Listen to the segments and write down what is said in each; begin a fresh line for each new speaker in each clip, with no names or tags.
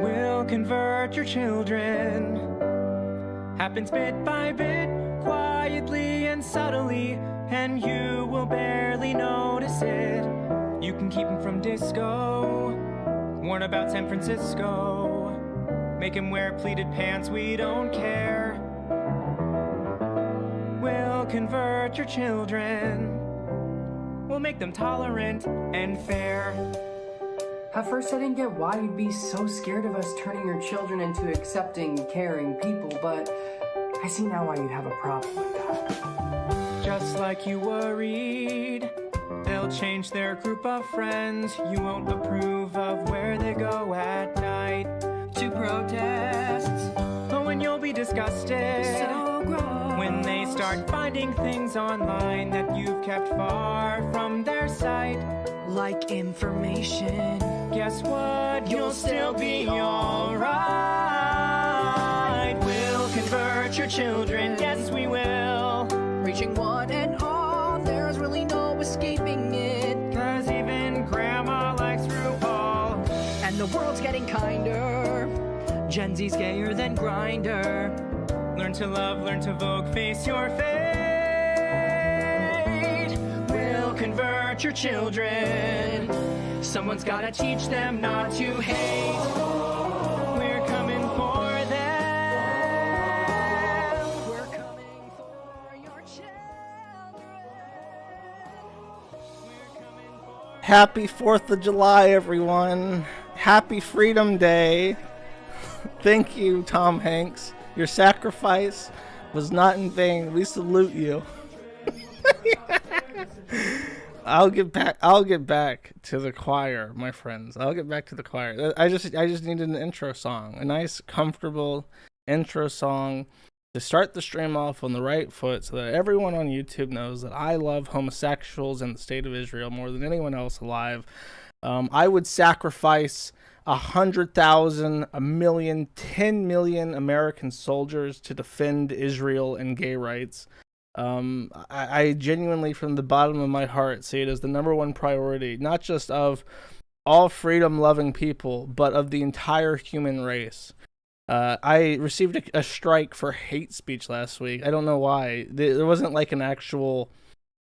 will convert your children. Happens bit by bit, quietly and subtly, and you will barely notice it. You can keep him from disco, warn about San Francisco, make him wear pleated pants, we don't care. We'll convert your children, we'll make them tolerant and fair.
At first I didn't get why you'd be so scared of us turning your children into accepting, caring people, but I see now why you'd have a problem with that.
Just like you worried, they'll change their group of friends. You won't approve of where they go at night to protests. Oh, and you'll be disgusted. So gross. When they start finding things online that you've kept far from their sight. Like information. Guess what? You'll still be alright. We'll convert your children, yes we will.
Reaching one and all, there's really no escaping it.
'Cause even grandma likes RuPaul.
And the world's getting kinder.
Gen Z's gayer than Grindr. Learn to love, learn to vogue, face your fate. We'll convert your children. Someone's gotta teach them not to hate. We're coming for them.
We're coming for your children.
Happy 4th of July, everyone. Happy Freedom Day. Thank you, Tom Hanks. Your sacrifice was not in vain. We salute you. I'll get back to the choir, my friends. I'll get back to the choir. I just needed an intro song. A nice, comfortable intro song to start the stream off on the right foot so that everyone on YouTube knows that I love homosexuals in the state of Israel more than anyone else alive. I would sacrifice 100,000, 1,000,000, 10 million American soldiers to defend Israel and gay rights. I genuinely, from the bottom of my heart, see it as the #1 priority, not just of all freedom-loving people, but of the entire human race. I received a strike for hate speech last week. I don't know why. There wasn't like an actual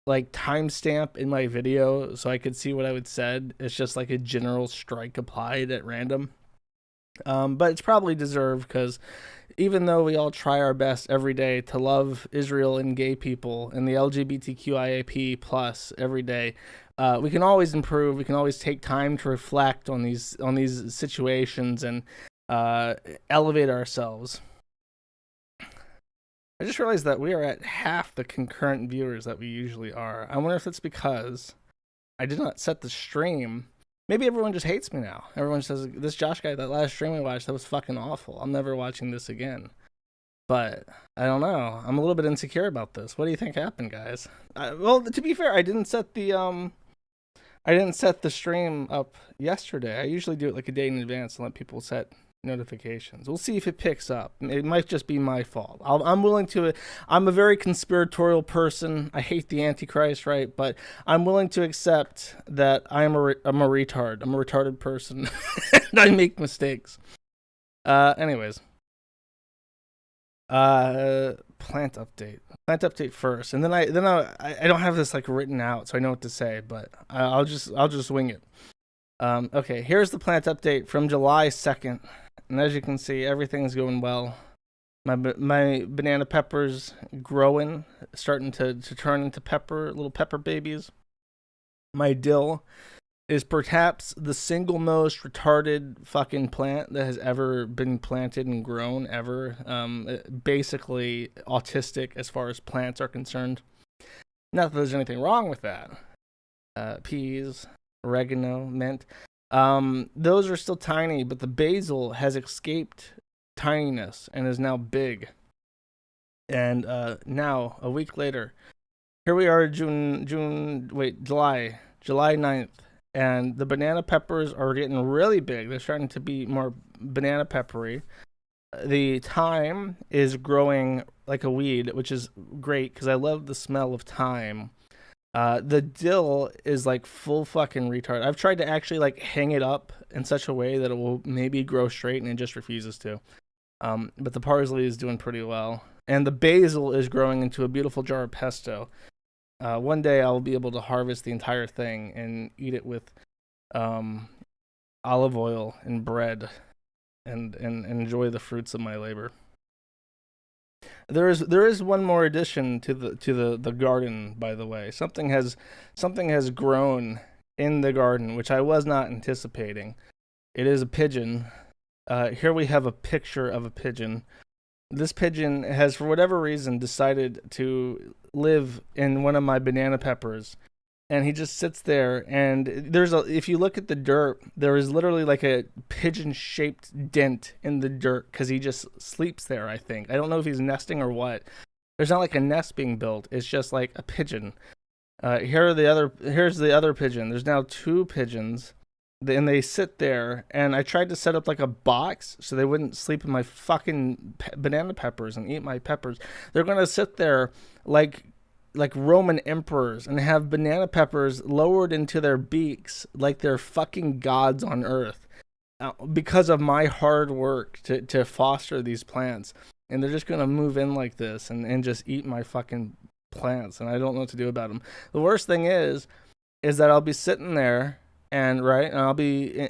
timestamp in my video so I could see what I would said. It's just like a general strike applied at random. But it's probably deserved because even though we all try our best every day to love Israel and gay people and the LGBTQIAP plus every day, we can always improve. We can always take time to reflect on these situations and elevate ourselves. I just realized that we are at half the concurrent viewers that we usually are. I wonder if that's because I did not set the stream. Maybe everyone just hates me now. Everyone says, this Josh guy, that last stream I watched, that was fucking awful. I'm never watching this again. But I don't know. I'm a little bit insecure about this. What do you think happened, guys? Well, to be fair, I didn't set the stream up yesterday. I usually do it like a day in advance and let people set notifications. We'll see if it picks up. It might just be my fault. I'm willing to. I'm a very conspiratorial person. I hate the Antichrist, right? But I'm willing to accept that I'm a retard. I'm a retarded person, and I make mistakes. Anyways, plant update. Plant update first, and then I don't have this written out, so I know what to say. But I'll just wing it. Okay, here's the plant update from July 2nd. And as you can see, everything's going well. My banana peppers growing, starting to turn into little pepper babies. My dill is perhaps the single most retarded fucking plant that has ever been planted and grown ever. Basically autistic as far as plants are concerned. Not that there's anything wrong with that. Peas, oregano, mint. Those are still tiny, but the basil has escaped tininess and is now big. And now, a week later, here we are, July 9th, and the banana peppers are getting really big. They're starting to be more banana peppery. The thyme is growing like a weed, which is great because I love the smell of thyme. The dill is like full fucking retard. I've tried to actually like hang it up in such a way that it will maybe grow straight, and it just refuses to. But the parsley is doing pretty well, and the basil is growing into a beautiful jar of pesto. One day I'll be able to harvest the entire thing and eat it with olive oil and bread, and enjoy the fruits of my labor. There is one more addition to the garden, by the way. Something has grown in the garden which I was not anticipating. It is a pigeon. Here we have a picture of a pigeon. This pigeon has, for whatever reason, decided to live in one of my banana peppers, and he just sits there. And if you look at the dirt, there is literally like a pigeon-shaped dent in the dirt because he just sleeps there. I think, I don't know if he's nesting or what. There's not like a nest being built. It's just like a pigeon. Here's the other pigeon. There's now 2 pigeons. And they sit there, and I tried to set up like a box so they wouldn't sleep in my fucking banana peppers and eat my peppers. They're gonna sit there like Roman emperors and have banana peppers lowered into their beaks like they're fucking gods on earth, because of my hard work to foster these plants. And they're just gonna move in like this and just eat my fucking plants, and I don't know what to do about them. The worst thing is that I'll be sitting there, and I'll be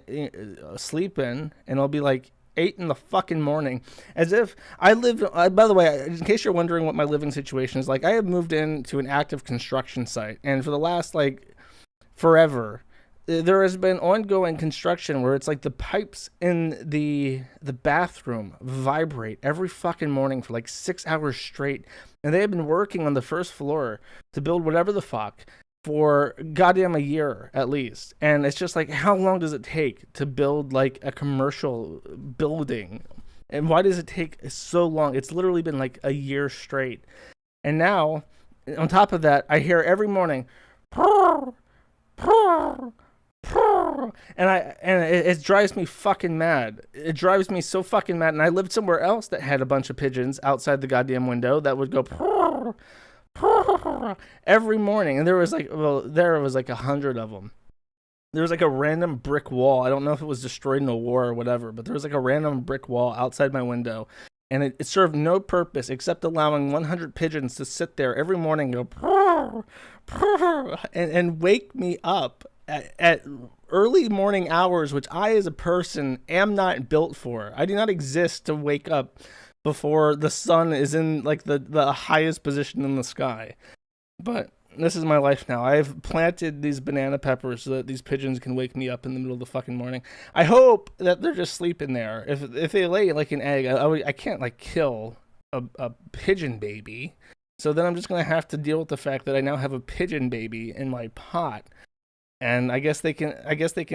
sleeping, and I'll be like 8 in the fucking morning, as if I live. By the way, in case you're wondering what my living situation is like, I have moved into an active construction site, and for the last like forever, there has been ongoing construction where it's like the pipes in the bathroom vibrate every fucking morning for like 6 hours straight, and they have been working on the first floor to build whatever the fuck for goddamn a year at least. And it's just like, how long does it take to build like a commercial building? And why does it take so long? It's literally been like a year straight. And now, on top of that, I hear every morning, purr, purr, purr, and it drives me fucking mad. It drives me so fucking mad. And I lived somewhere else that had a bunch of pigeons outside the goddamn window that would go purr, every morning, and there was like 100 of them. There was like a random brick wall. I don't know if it was destroyed in a war or whatever, but there was like a random brick wall outside my window, and it served no purpose except allowing 100 pigeons to sit there every morning and go and wake me up at early morning hours, which I as a person am not built for. I do not exist to wake up before the sun is in like the highest position in the sky. But this is my life now. I've planted these banana peppers so that these pigeons can wake me up in the middle of the fucking morning. I hope that they're just sleeping there. If they lay like an egg, I can't like kill a pigeon baby. So then I'm just gonna have to deal with the fact that I now have a pigeon baby in my pot. And I guess they can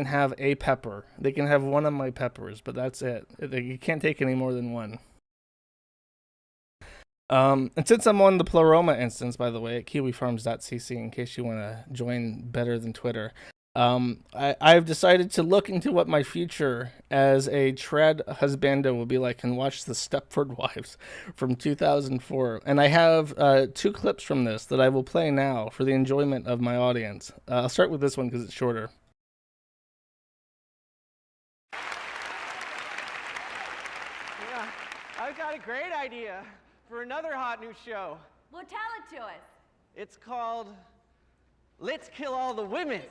have a pepper. They can have one of my peppers, but that's it. You can't take any more than one. And since I'm on the Pleroma instance, by the way, at kiwifarms.cc, in case you want to join better than Twitter, I've decided to look into what my future as a trad husbando will be like and watch the Stepford Wives from 2004. And I have 2 clips from this that I will play now for the enjoyment of my audience. I'll start with this one because it's shorter.
Yeah, I've got a great idea for another hot new show.
Well, tell it to us.
It's called Let's Kill All the Women.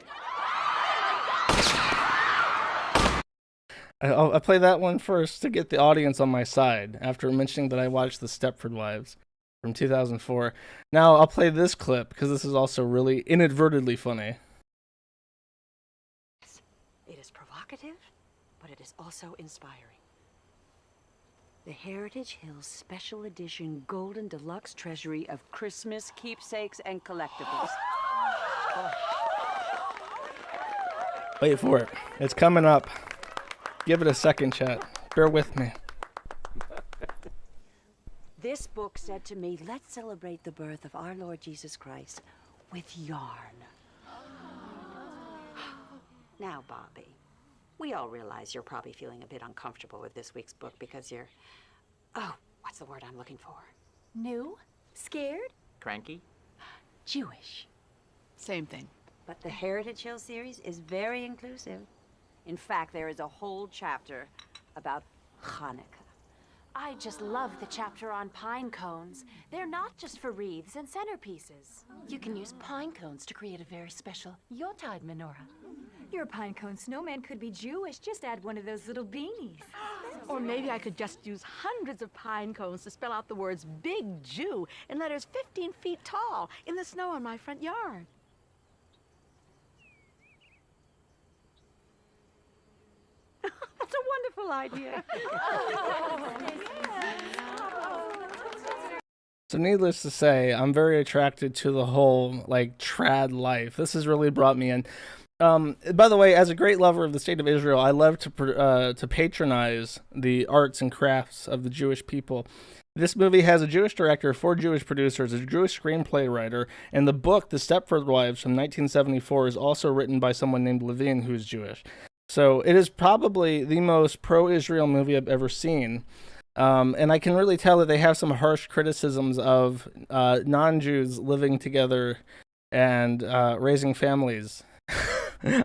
I'll play that one first to get the audience on my side after mentioning that I watched the Stepford Wives from 2004. Now I'll play this clip because this is also really inadvertently funny.
It is provocative, but it is also inspiring. The Heritage Hills Special Edition Golden Deluxe Treasury of Christmas keepsakes and collectibles.
Wait for it. It's coming up. Give it a second, chat. Bear with me.
This book said to me, let's celebrate the birth of our Lord Jesus Christ with yarn. Now, Bobby, we all realize you're probably feeling a bit uncomfortable with this week's book because you're, what's the word I'm looking for?
New? Scared?
Cranky?
Jewish.
Same thing.
But the Heritage Hill series is very inclusive. In fact, there is a whole chapter about Hanukkah.
I just love the chapter on pine cones. They're not just for wreaths and centerpieces.
You can use pine cones to create a very special Yuletide menorah.
Your pine cone snowman could be Jewish. Just add one of those little beanies.
Or maybe I could just use hundreds of pine cones to spell out the words Big Jew in letters 15 feet tall in the snow on my front yard. That's a wonderful idea.
So needless to say, I'm very attracted to the whole like trad life. This has really brought me in. By the way, as a great lover of the state of Israel, I love to patronize the arts and crafts of the Jewish people. This movie has a Jewish director, 4 Jewish producers, a Jewish screenplay writer, and the book, The Stepford Wives from 1974, is also written by someone named Levine, who is Jewish. So it is probably the most pro-Israel movie I've ever seen. And I can really tell that they have some harsh criticisms of non-Jews living together and raising families.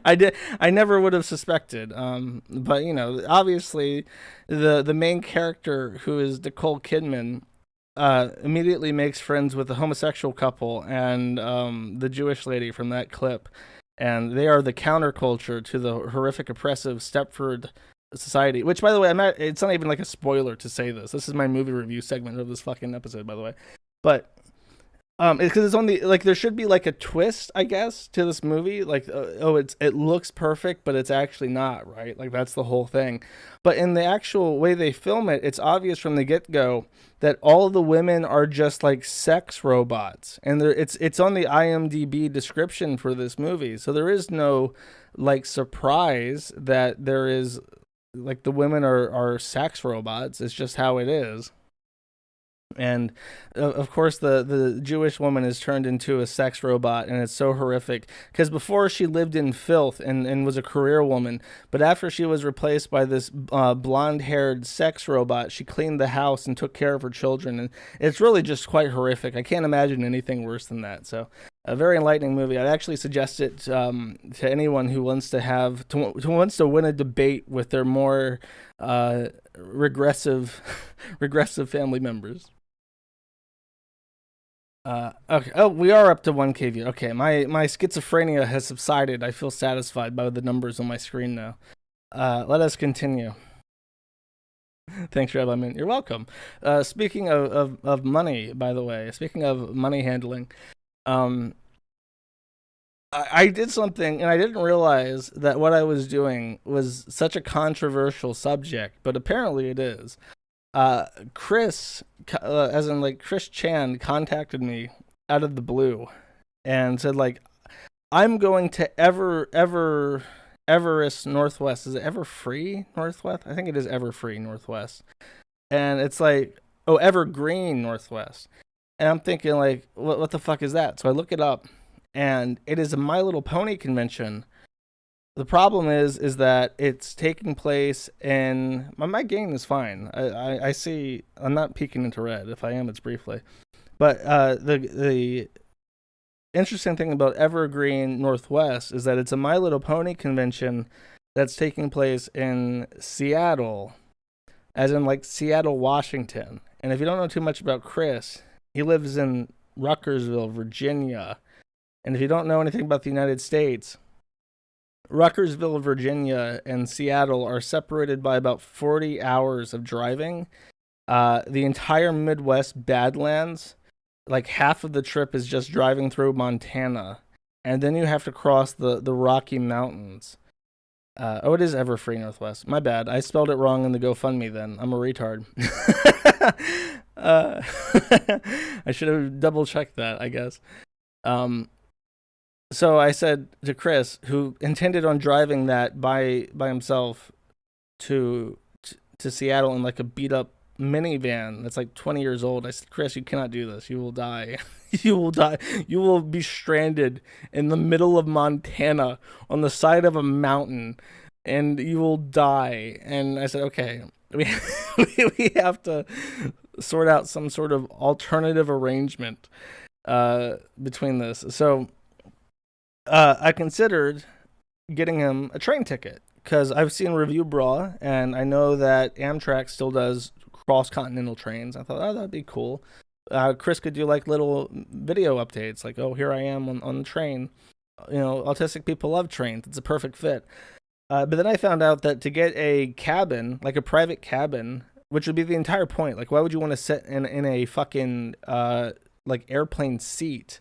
I never would have suspected. But you know, obviously, the main character, who is Nicole Kidman, immediately makes friends with the homosexual couple and the Jewish lady from that clip, and they are the counterculture to the horrific, oppressive Stepford society. Which, by the way, it's not even like a spoiler to say this. This is my movie review segment of this fucking episode, by the way. But because it's only like there should be like a twist, I guess, to this movie. Like, it looks perfect, but it's actually not, right? Like that's the whole thing. But in the actual way they film it, it's obvious from the get-go that all of the women are just like sex robots, and it's on the IMDb description for this movie. So there is no like surprise that there is like the women are sex robots. It's just how it is. And of course the Jewish woman is turned into a sex robot, and it's so horrific because before she lived in filth and was a career woman, but after she was replaced by this blonde-haired sex robot, she cleaned the house and took care of her children, and it's really just quite horrific. I can't imagine anything worse than that. So a very enlightening movie. I'd actually suggest it to anyone who wants to wants to win a debate with their more regressive family members. Okay. Oh, we are up to 1K view. Okay, my schizophrenia has subsided. I feel satisfied by the numbers on my screen now. Let us continue. Thanks, Rabbi Min. You're welcome. Speaking of money, by the way, speaking of money handling, I did something, and I didn't realize that what I was doing was such a controversial subject, but apparently it is. Chris, as in like Chris Chan, contacted me out of the blue and said like, I'm going to Everest Northwest. Is it Everfree Northwest? I think it is Everfree Northwest. And it's like, oh, Evergreen Northwest. And I'm thinking like, what the fuck is that? So I look it up, and it is a My Little Pony convention. The problem is that it's taking place in my gain is fine. I see. I'm not peeking into red. If I am, it's briefly. But the interesting thing about Evergreen Northwest is that it's a My Little Pony convention that's taking place in Seattle, as in like Seattle, Washington. And if you don't know too much about Chris, he lives in Ruckersville, Virginia. And if you don't know anything about the United States, Ruckersville, Virginia, and Seattle are separated by about 40 hours of driving. The entire Midwest Badlands, like half of the trip is just driving through Montana. And then you have to cross the Rocky Mountains. It is Everfree Northwest. My bad. I spelled it wrong in the GoFundMe then. I'm a retard. I should have double-checked that, I guess. So I said to Chris, who intended on driving that by himself to Seattle in like a beat up minivan that's like 20 years old. I said, Chris, you cannot do this. You will die. You will die. You will be stranded in the middle of Montana on the side of a mountain, and you will die. And I said, okay, we have to sort out some sort of alternative arrangement between this. So I considered getting him a train ticket because I've seen Review Bra, and I know that Amtrak still does cross-continental trains. I thought, oh, that'd be cool. Chris could do like little video updates, like, oh, here I am on the train. You know, autistic people love trains. It's a perfect fit. But then I found out that to get a cabin, like a private cabin, which would be the entire point, like, why would you want to sit in a fucking like airplane seat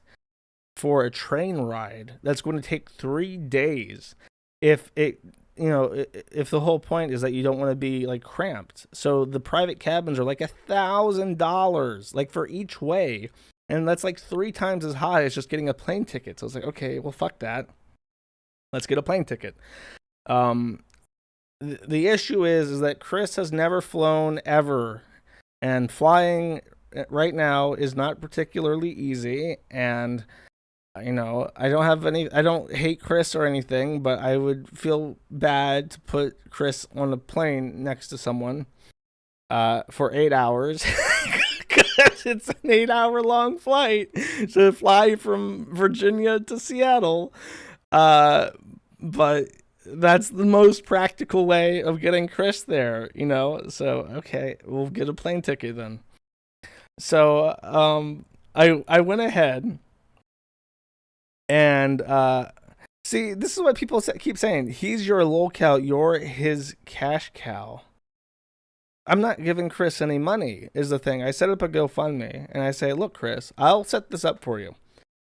for a train ride that's going to take 3 days if it, you know, if the whole point is that you don't want to be like cramped. So the private cabins are like $1,000 like for each way, and that's like 3 times as high as just getting a plane ticket. So I was like, okay, well, fuck that, let's get a plane ticket. The issue is that Chris has never flown ever, and flying right now is not particularly easy. And you know, I don't hate Chris or anything, but I would feel bad to put Chris on a plane next to someone for 8 hours because it's an 8-hour long flight to fly from Virginia to Seattle. But that's the most practical way of getting Chris there, you know? So, okay, we'll get a plane ticket then. So, I went ahead and, see, this is what people keep saying. He's your lol cow, you're his cash cow. I'm not giving Chris any money, is the thing. I set up a GoFundMe, and I say, look, Chris, I'll set this up for you.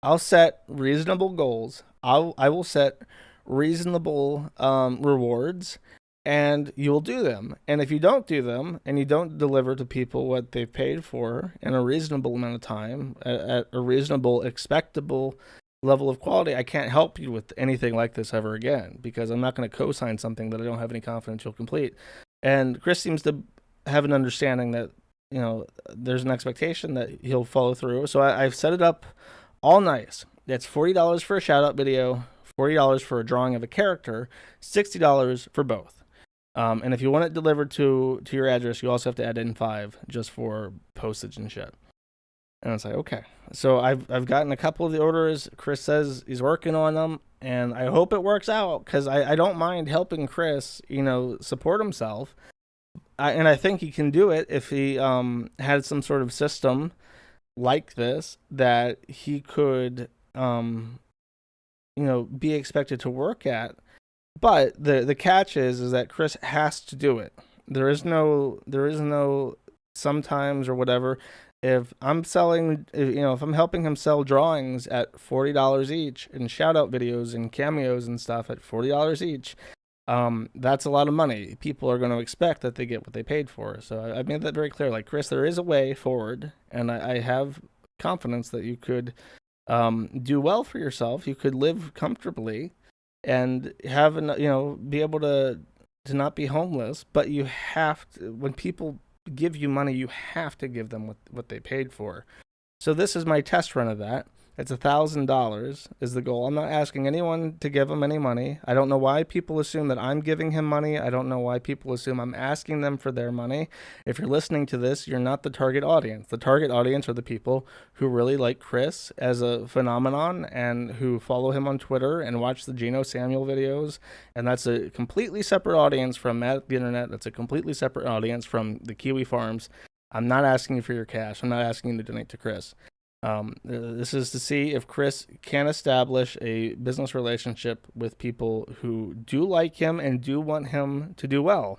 I'll set reasonable goals. I will set reasonable rewards, and you'll do them. And if you don't do them, and you don't deliver to people what they've paid for in a reasonable amount of time, at a reasonable, expectable level of quality, I can't help you with anything like this ever again, because I'm not going to co-sign something that I don't have any confidence you'll complete. And Chris seems to have an understanding that, you know, there's an expectation that he'll follow through. So I've set it up all nice. That's $40 for a shout out video, $40 for a drawing of a character, $60 for both. And if you want it delivered to your address, you also have to add in $5 just for postage and shit. And it's like, okay. So I've gotten a couple of the orders. Chris says he's working on them, and I hope it works out, because I don't mind helping Chris, you know, support himself. And I think he can do it if he had some sort of system like this that he could, you know, be expected to work at. But the catch is that Chris has to do it. There is no sometimes or whatever. If I'm selling, you know, if I'm helping him sell drawings at $40 each, and shout out videos and cameos and stuff at $40 each, that's a lot of money. People are going to expect that they get what they paid for. So I made that very clear. Like, Chris, there is a way forward, and I have confidence that you could do well for yourself. You could live comfortably and have, you know, be able to not be homeless. But you have to, when people give you money, you have to give them what they paid for. So this is my test run of that. It's $1,000 is the goal. I'm not asking anyone to give him any money. I don't know why people assume that I'm giving him money. I don't know why people assume I'm asking them for their money. If you're listening to this, you're not the target audience. The target audience are the people who really like Chris as a phenomenon and who follow him on Twitter and watch the Geno Samuel videos. And that's a completely separate audience from Matt at the Internet. That's a completely separate audience from the Kiwi Farms. I'm not asking you for your cash. I'm not asking you to donate to Chris. This is to see if Chris can establish a business relationship with people who do like him and do want him to do well.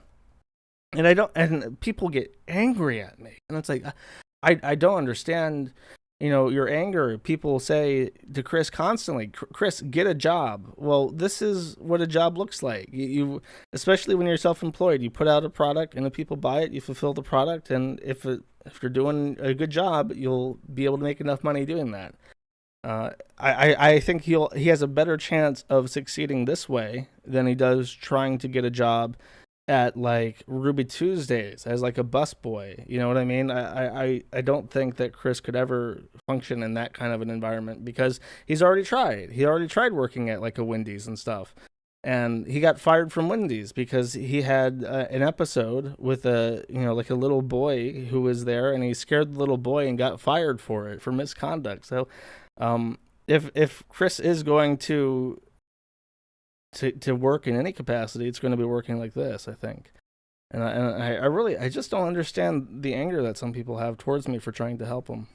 And people get angry at me, and it's like, I don't understand, you know, your anger. People say to Chris constantly, Chris, get a job. Well, this is what a job looks like. You especially when you're self-employed, you put out a product and if people buy it, you fulfill the product. And if you're doing a good job, you'll be able to make enough money doing that. I think he has a better chance of succeeding this way than he does trying to get a job at like Ruby Tuesdays as like a busboy. You know what I mean? I don't think that Chris could ever function in that kind of an environment, because he's already tried. He already tried working at like a Wendy's and stuff. And he got fired from Wendy's because he had an episode with like a little boy who was there, and he scared the little boy and got fired for it, for misconduct. So if Chris is going to work in any capacity, it's going to be working like this, I think. And I really, I just don't understand the anger that some people have towards me for trying to help them.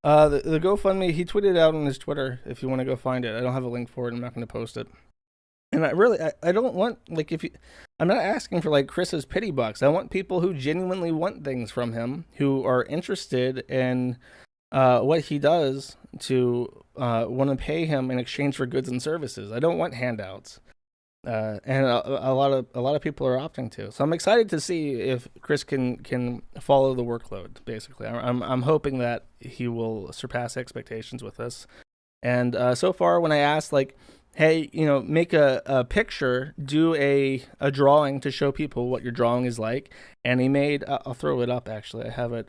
The GoFundMe, he tweeted out on his Twitter if you want to go find it. I don't have a link for it. I'm not going to post it. And I don't want, like, I'm not asking for, like, Chris's pity bucks. I want people who genuinely want things from him, who are interested in what he does, to want to pay him in exchange for goods and services. I don't want handouts. And a lot of people are opting to. So I'm excited to see if Chris can follow the workload. Basically, I'm hoping that he will surpass expectations with this. And so far, when I asked, like, hey, make a picture, do a drawing to show people what your drawing is like, and he made. I'll throw it up. Actually, I have it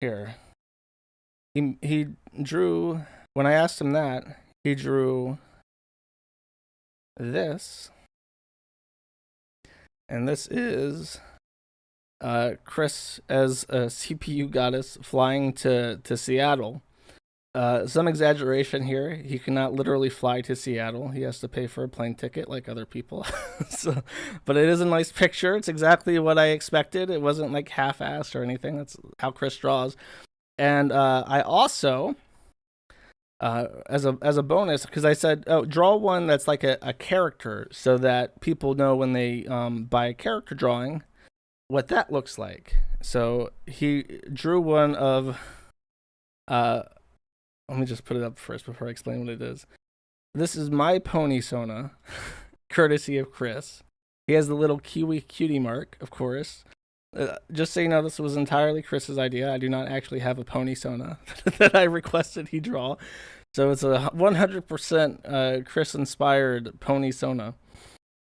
here. He drew, when I asked him that, he drew this, and this is Chris as a CPU goddess flying to Seattle. Some exaggeration here. He cannot literally fly to Seattle. He has to pay for a plane ticket like other people. But it is a nice picture. It's exactly what I expected. It wasn't like half-assed or anything. That's how Chris draws. And I also, as a bonus, because I said, draw one that's like a character, so that people know when they buy a character drawing what that looks like. So he drew one of, let me just put it up first before I explain what it is. This is my pony Sona, courtesy of Chris. He has the little Kiwi cutie mark, of course. Just so you know, this was entirely Chris's idea. I do not actually have a pony Sona that I requested he draw. So it's a 100% Chris-inspired pony Sona.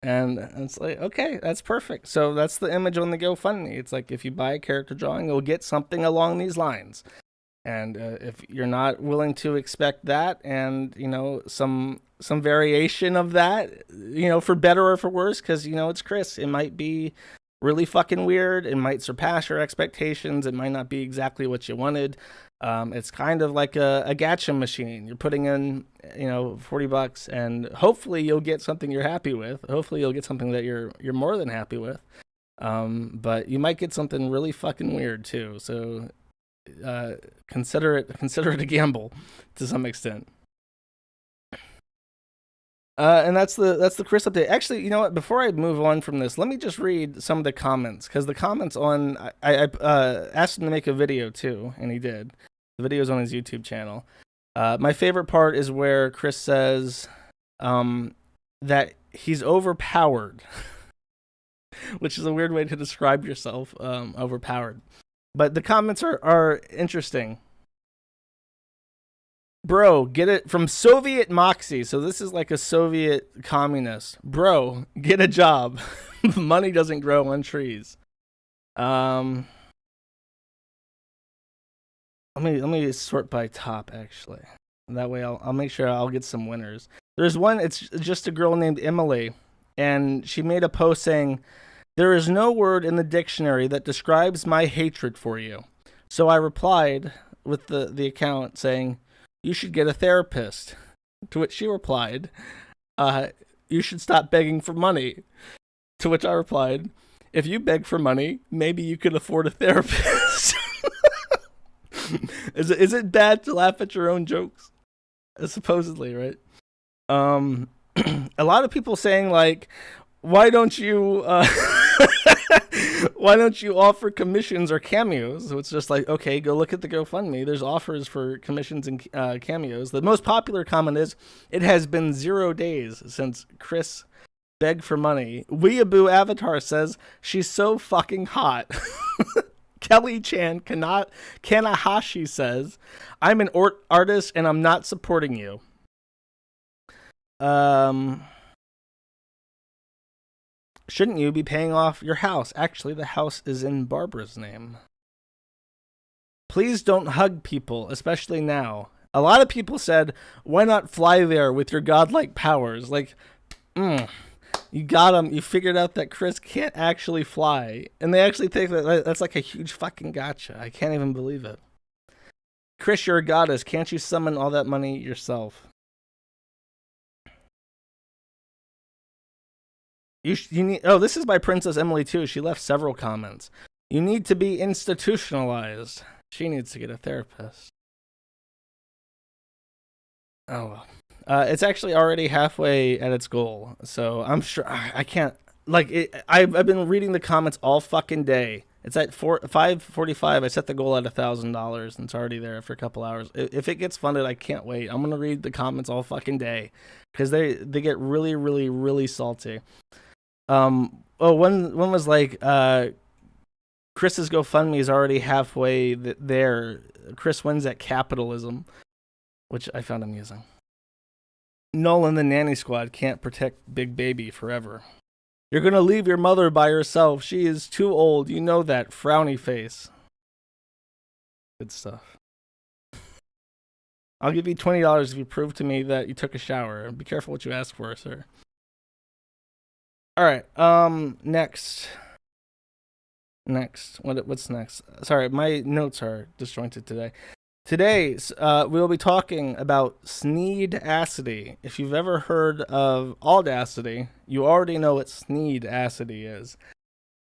And it's like, okay, that's perfect. So that's the image on the GoFundMe. It's like, if you buy a character drawing, you'll get something along these lines. And if you're not willing to expect that, and some variation of that, for better or for worse, because it's Chris, it might be really fucking weird. It might surpass your expectations. It might not be exactly what you wanted. It's kind of like a gacha machine. You're putting in, $40, and hopefully you'll get something you're happy with. Hopefully you'll get something that you're more than happy with. But you might get something really fucking weird too. So consider it a gamble to some extent. And that's the Chris update. Actually, you know what? Before I move on from this, let me just read some of the comments, because the comments on I asked him to make a video too, and he did. The video's on his YouTube channel. My favorite part is where Chris says that he's overpowered, which is a weird way to describe yourself. Overpowered. But the comments are interesting. Bro, get it from Soviet Moxie. So this is like a Soviet communist. Bro, get a job. Money doesn't grow on trees. Let me sort by top, actually. That way I'll make sure I'll get some winners. There's one, it's just a girl named Emily, and she made a post saying, "There is no word in the dictionary that describes my hatred for you." So I replied with the account saying, "You should get a therapist." To which she replied, "You should stop begging for money." To which I replied, "If you beg for money, maybe you could afford a therapist." Is it bad to laugh at your own jokes? Supposedly, right? A lot of people saying, like, why don't you offer commissions or cameos? So it's just like, okay, go look at the GoFundMe. There's offers for commissions and cameos. The most popular comment is, "It has been 0 days since Chris begged for money." Weeaboo Avatar says, "She's so fucking hot." Kelly-chan Kanahashi says, "I'm an artist and I'm not supporting you." Shouldn't you be paying off your house? Actually, the house is in Barbara's name. Please don't hug people, especially now. A lot of people said, why not fly there with your godlike powers? Like, You got him. You figured out that Chris can't actually fly. And they actually think that that's like a huge fucking gotcha. I can't even believe it. Chris, you're a goddess. Can't you summon all that money yourself? You need. Oh, this is by Princess Emily too. She left several comments. You need to be institutionalized. She needs to get a therapist. Oh well. It's actually already halfway at its goal, so I'm sure I can't. Like it, I've been reading the comments all fucking day. It's at 5:45. I set the goal at $1,000, and it's already there after a couple hours. If it gets funded, I can't wait. I'm gonna read the comments all fucking day because they get really, really, really salty. One was like, Chris's GoFundMe is already halfway there. Chris wins at capitalism, which I found amusing. Nolan, the nanny squad, can't protect Big Baby forever. You're gonna leave your mother by herself. She is too old. You know that. Frowny face. Good stuff. I'll give you $20 if you prove to me that you took a shower. Be careful what you ask for, sir. All right. Next. What's next? Sorry, my notes are disjointed today. Today, we'll be talking about sneed-acity. If you've ever heard of Audacity, you already know what sneed-acity is.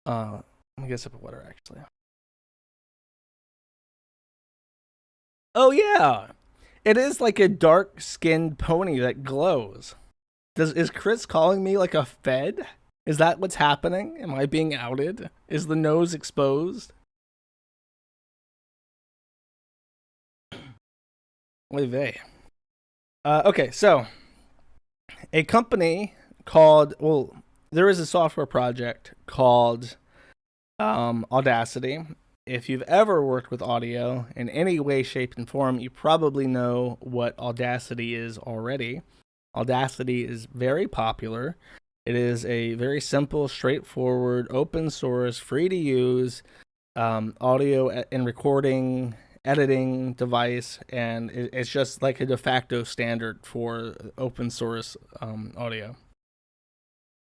Let me get a sip of water, actually. Oh, yeah. It is like a dark-skinned pony that glows. Is Chris calling me like a fed? Is that what's happening? Am I being outed? Is the nose exposed? Oy vey. Okay, so a company called, well, there is a software project called Odysee. If you've ever worked with audio in any way, shape, and form, you probably know what Odysee is already. Odysee is very popular. It is a very simple, straightforward, open source, free to use audio and recording editing device, and it's just like a de facto standard for open source audio.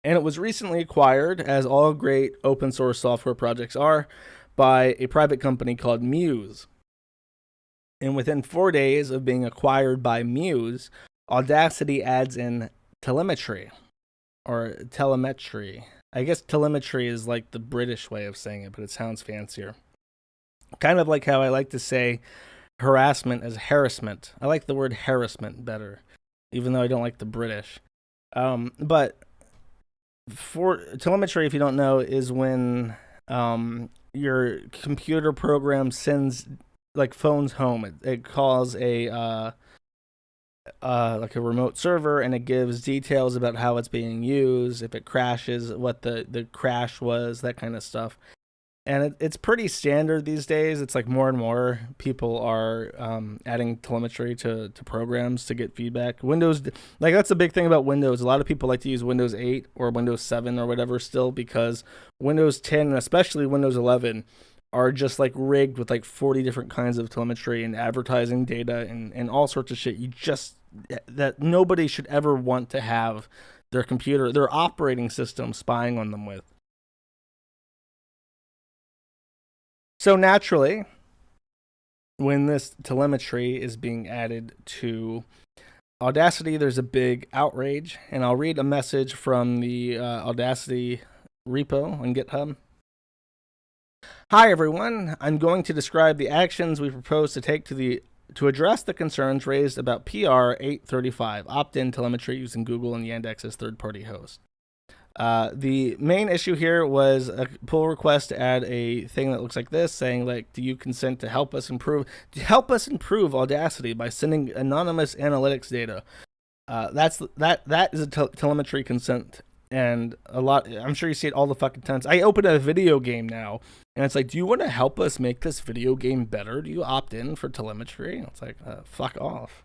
And it was recently acquired, as all great open source software projects are, by a private company called Muse. And within 4 days of being acquired by Muse, Odysee adds in telemetry, or telemetry. I guess telemetry is like the British way of saying it, but it sounds fancier. Kind of like how I like to say harassment as harassment. I like the word harassment better, even though I don't like the British. But for telemetry, if you don't know, is when your computer program sends like phones home. It calls a like a remote server, and it gives details about how it's being used, if it crashes, what the crash was, that kind of stuff. And it's pretty standard these days. It's like more and more people are adding telemetry to programs to get feedback. Windows, like that's the big thing about Windows. A lot of people like to use Windows 8 or Windows 7 or whatever still, because Windows 10 and especially Windows 11 are just like rigged with like 40 different kinds of telemetry and advertising data and all sorts of shit. That nobody should ever want to have their computer, their operating system spying on them with. So naturally, when this telemetry is being added to Odysee, there's a big outrage, and I'll read a message from the Odysee repo on GitHub. Hi everyone, I'm going to describe the actions we propose to take to address the concerns raised about PR 835, opt-in telemetry using Google and Yandex as third-party host. The main issue here was a pull request to add a thing that looks like this, saying like, do you consent to help us improve Odysee by sending anonymous analytics data? That is a telemetry consent, and a lot. I'm sure you see it all the fucking times. I open a video game now, and it's like, do you want to help us make this video game better? Do you opt in for telemetry? And it's like, fuck off.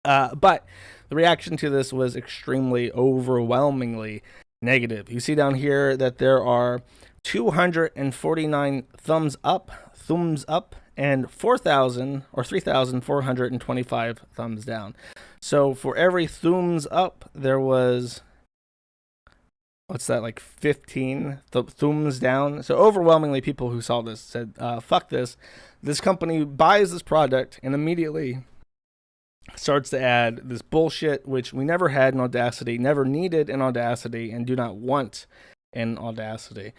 But the reaction to this was extremely, overwhelmingly negative. You see down here that there are 249 thumbs up, and 4,000 or 3,425 thumbs down. So for every thumbs up, there was what's that, like 15 thumbs down. So overwhelmingly people who saw this said, fuck this. This company buys this product and immediately starts to add this bullshit, which we never had in Audacity, never needed in Audacity, and do not want in Audacity.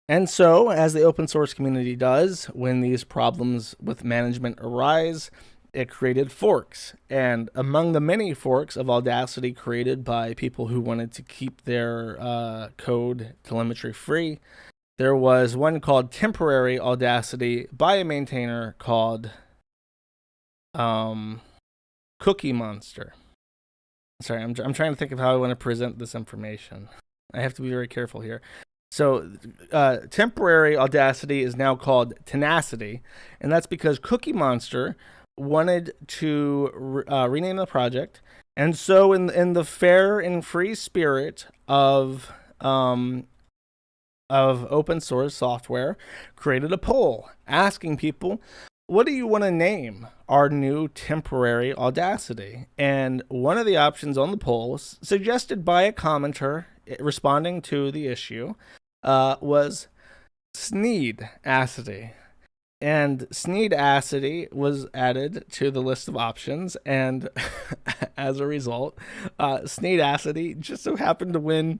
And so, as the open source community does, when these problems with management arise, it created forks. And among the many forks of Audacity created by people who wanted to keep their code telemetry free, there was one called Temporary Audacity by a maintainer called Cookie Monster. Sorry, I'm trying to think of how I want to present this information. I have to be very careful here. So Temporary Audacity is now called Tenacity, and that's because Cookie Monster wanted to rename the project, and so in the fair and free spirit of open source software, created a poll asking people, what do you want to name our new Temporary Audacity? And one of the options on the poll, suggested by a commenter responding to the issue, was Sneed-acity. And Sneed-acity was added to the list of options, and as a result, Sneed-acity just so happened to win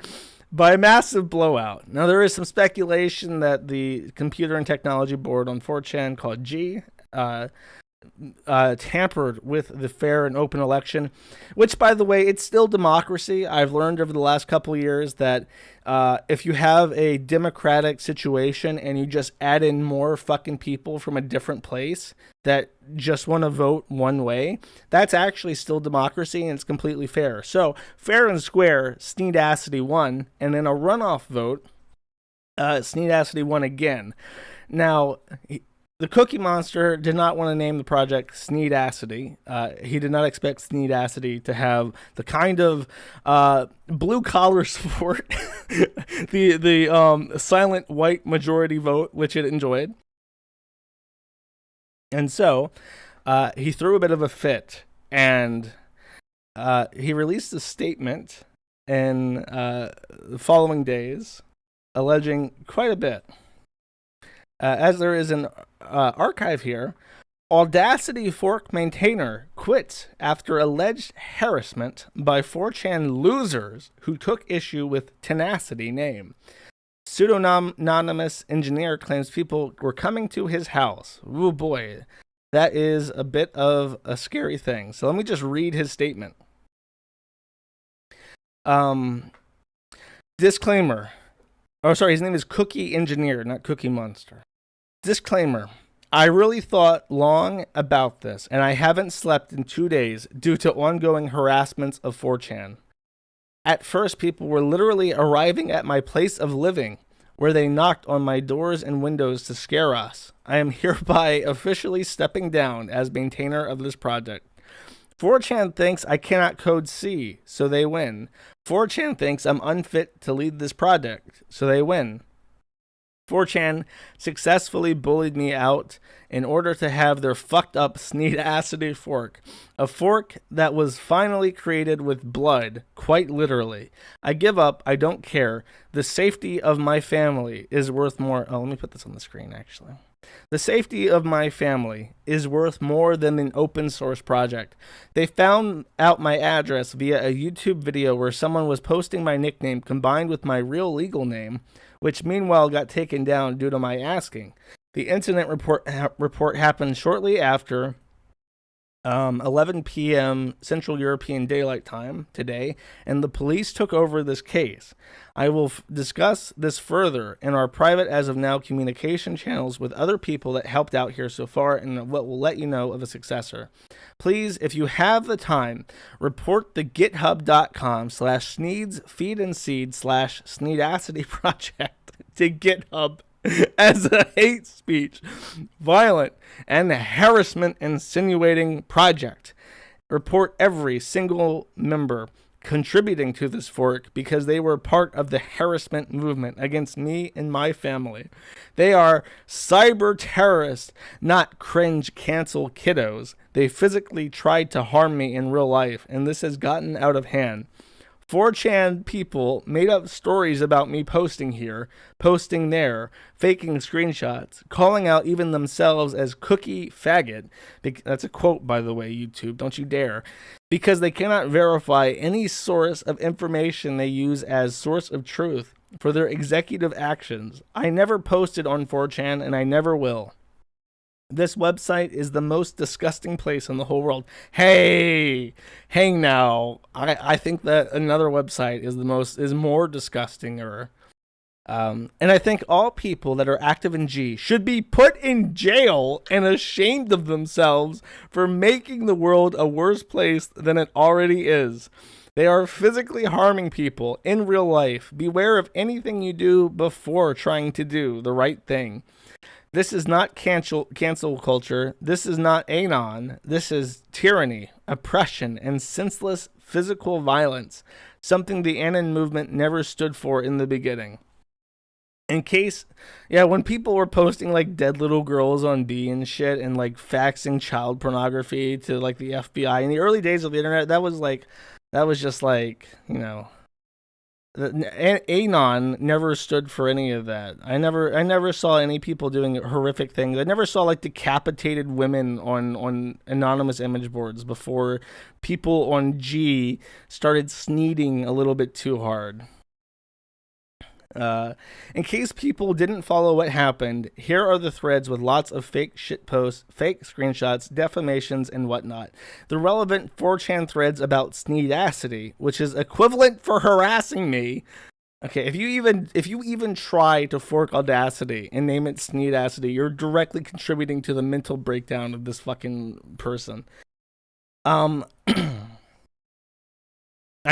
by a massive blowout. Now, there is some speculation that the Computer and Technology Board on 4chan, called G, tampered with the fair and open election, which, by the way, it's still democracy. I've learned over the last couple of years that if you have a democratic situation and you just add in more fucking people from a different place that just want to vote one way, that's actually still democracy and it's completely fair. So, fair and square, Sneed-acity won, and in a runoff vote, Sneed-acity won again. Now, the Cookie Monster did not want to name the project Sneed-acity. He did not expect Sneed-acity to have the kind of blue-collar support, the silent white majority vote, which it enjoyed. And so he threw a bit of a fit, and he released a statement in the following days, alleging quite a bit. As there is an archive here, Audacity fork maintainer quits after alleged harassment by 4chan losers who took issue with Tenacity name. Pseudonymous engineer claims people were coming to his house. Oh boy, that is a bit of a scary thing. So let me just read his statement. Disclaimer. Oh, sorry, his name is Cookie Engineer, not Cookie Monster. Disclaimer. I really thought long about this, and I haven't slept in 2 days due to ongoing harassments of 4chan. At first, people were literally arriving at my place of living, where they knocked on my doors and windows to scare us. I am hereby officially stepping down as maintainer of this project. 4chan thinks I cannot code C, so they win. 4chan thinks I'm unfit to lead this project, so they win. 4chan successfully bullied me out in order to have their fucked up Sneed-acity fork. A fork that was finally created with blood, quite literally. I give up, I don't care. The safety of my family is worth more. Oh, let me put this on the screen, actually. The safety of my family is worth more than an open source project. They found out my address via a YouTube video where someone was posting my nickname combined with my real legal name, which meanwhile got taken down due to my asking. The incident report happened shortly after 11 p.m. Central European Daylight Time today, and the police took over this case. I will discuss this further in our private as of now communication channels with other people that helped out here so far, and what will let you know of a successor. Please, if you have the time, report the github.com/sneedsfeedandseed/Sneed-acity project to GitHub as a hate speech, violent, and harassment insinuating project. Report every single member contributing to this fork because they were part of the harassment movement against me and my family. They are cyber terrorists, not cringe cancel kiddos. They physically tried to harm me in real life, and this has gotten out of hand. 4chan people made up stories about me posting here, posting there, faking screenshots, calling out even themselves as cookie faggot. That's a quote, by the way, YouTube. Don't you dare. Because they cannot verify any source of information they use as source of truth for their executive actions. I never posted on 4chan, and I never will. This website is the most disgusting place in the whole world. Hey now. I think that another website is more disgusting. And I think all people that are active in G should be put in jail and ashamed of themselves for making the world a worse place than it already is. They are physically harming people in real life. Beware of anything you do before trying to do the right thing. This is not cancel culture. This is not Anon. This is tyranny, oppression, and senseless physical violence, something the Anon movement never stood for in the beginning. When people were posting like dead little girls on B and shit and like faxing child pornography to like the FBI in the early days of the internet, that was just like, you know, Anon never stood for any of that. I never saw any people doing horrific things. I never saw like decapitated women on anonymous image boards before people on G started sneeding a little bit too hard. In case people didn't follow what happened, here are the threads with lots of fake shit posts, fake screenshots, defamations, and whatnot. The relevant 4chan threads about sneedacity, which is equivalent for harassing me. Okay, if you even try to fork Audacity and name it sneedacity, you're directly contributing to the mental breakdown of this fucking person. I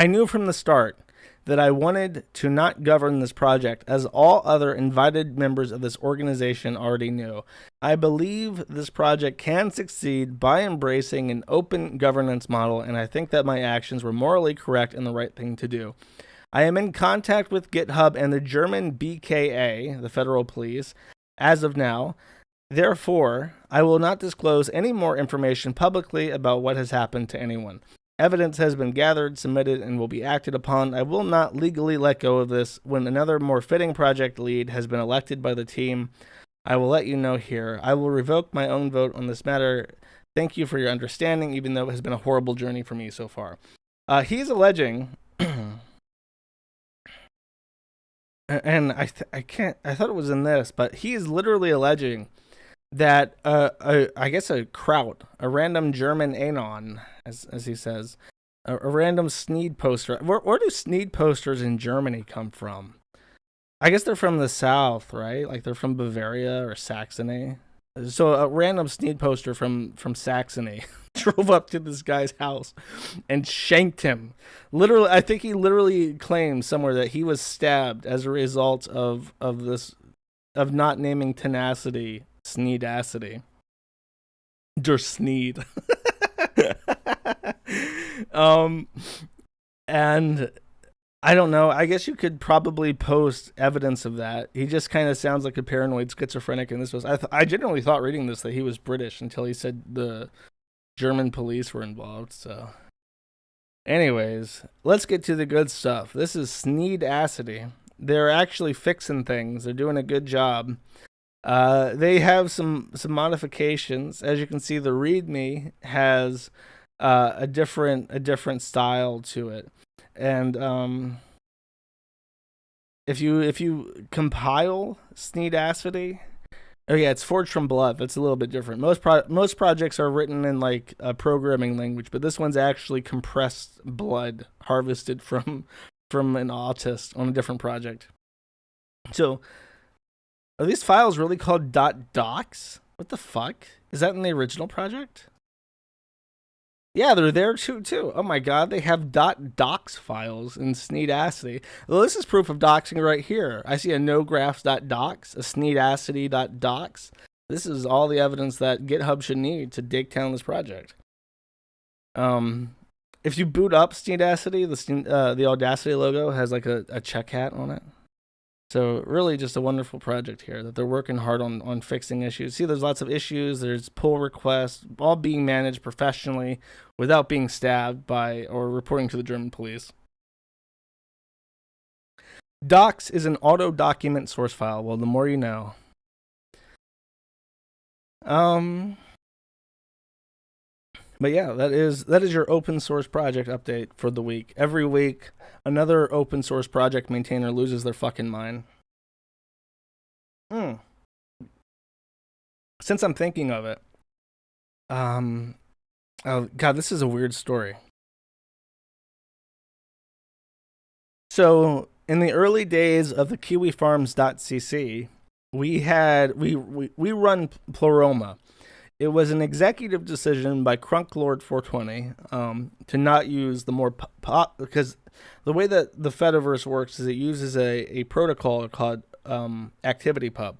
knew from the start that I wanted to not govern this project, as all other invited members of this organization already knew. I believe this project can succeed by embracing an open governance model, and I think that my actions were morally correct and the right thing to do. I am in contact with GitHub and the German BKA, the federal police, as of now. Therefore, I will not disclose any more information publicly about what has happened to anyone. Evidence has been gathered, submitted, and will be acted upon. I will not legally let go of this. When another more fitting project lead has been elected by the team, I will let you know here. I will revoke my own vote on this matter. Thank you for your understanding, even though it has been a horrible journey for me so far. He's alleging, and I thought it was in this, but he is literally alleging that I guess a kraut, a random German Anon, as he says, a random sneed poster. Where do sneed posters in Germany come from? I guess they're from the south, right? Like they're from Bavaria or Saxony. So a random sneed poster from Saxony drove up to this guy's house and shanked him. Literally, I think he literally claimed somewhere that he was stabbed as a result of not naming tenacity sneedacity. Der Sneed. And I don't know. I guess you could probably post evidence of that. He just kind of sounds like a paranoid schizophrenic, and this was I genuinely thought reading this that he was British until he said the German police were involved. So anyways, let's get to the good stuff. This is sneedacity. They're actually fixing things. They're doing a good job. They have some modifications. As you can see, the README has a different style to it, and if you compile sneedacity, oh yeah, it's forged from blood. That's a little bit different. Most projects are written in like a programming language, but this one's actually compressed blood harvested from an autist on a different project. So, are these files really called .docs? What the fuck? Is that in the original project? Yeah, they're there too. Oh my god, they have .docs files in sneedacity. Well, this is proof of doxing right here. I see a nographs.docs, a sneedacity.docs. This is all the evidence that GitHub should need to dig down this project. If you boot up Sneedacity, the Audacity logo has like a check hat on it. So really just a wonderful project here that they're working hard on fixing issues. See, there's lots of issues. There's pull requests, all being managed professionally without being stabbed by or reporting to the German police. Docs is an auto-document source file. Well, the more you know. But yeah, that is your open source project update for the week. Every week, another open source project maintainer loses their fucking mind. Since I'm thinking of it, oh god, this is a weird story. So in the early days of the kiwifarms.cc, we run Pleroma. It was an executive decision by Crunklord420 to not use the more because the way that the Fediverse works is it uses a protocol called ActivityPub.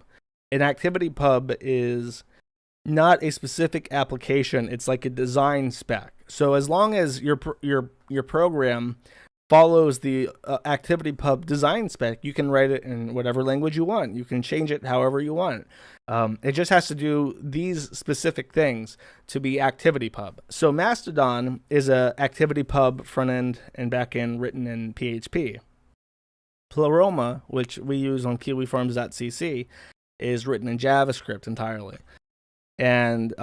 An ActivityPub is not a specific application; it's like a design spec. So as long as your program follows the ActivityPub design spec, you can write it in whatever language you want. You can change it however you want. It just has to do these specific things to be ActivityPub. So Mastodon is a ActivityPub front end and back end written in PHP. Pleroma, which we use on kiwifarms.cc, is written in JavaScript entirely. And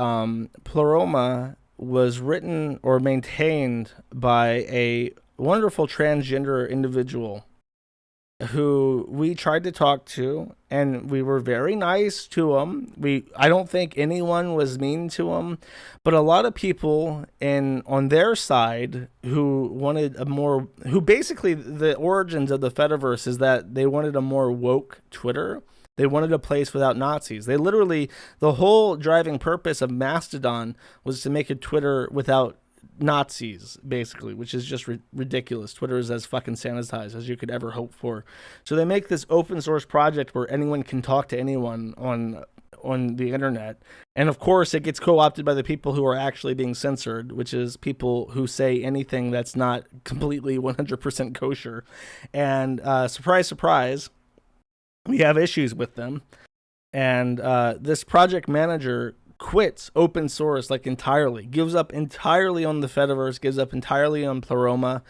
Pleroma was written or maintained by a wonderful transgender individual who we tried to talk to, and we were very nice to him. I don't think anyone was mean to him, but a lot of people on their side who basically the origins of the Fediverse is that they wanted a more woke Twitter. They wanted a place without Nazis. They literally, the whole driving purpose of Mastodon was to make a Twitter without Nazis, basically, which is just ridiculous. Twitter is as fucking sanitized as you could ever hope for. So they make this open source project where anyone can talk to anyone on the internet. And of course, it gets co-opted by the people who are actually being censored, which is people who say anything that's not completely 100% kosher. And surprise, surprise, we have issues with them. And this project manager quits open source like entirely, gives up entirely on the Fediverse, gives up entirely on Pleroma.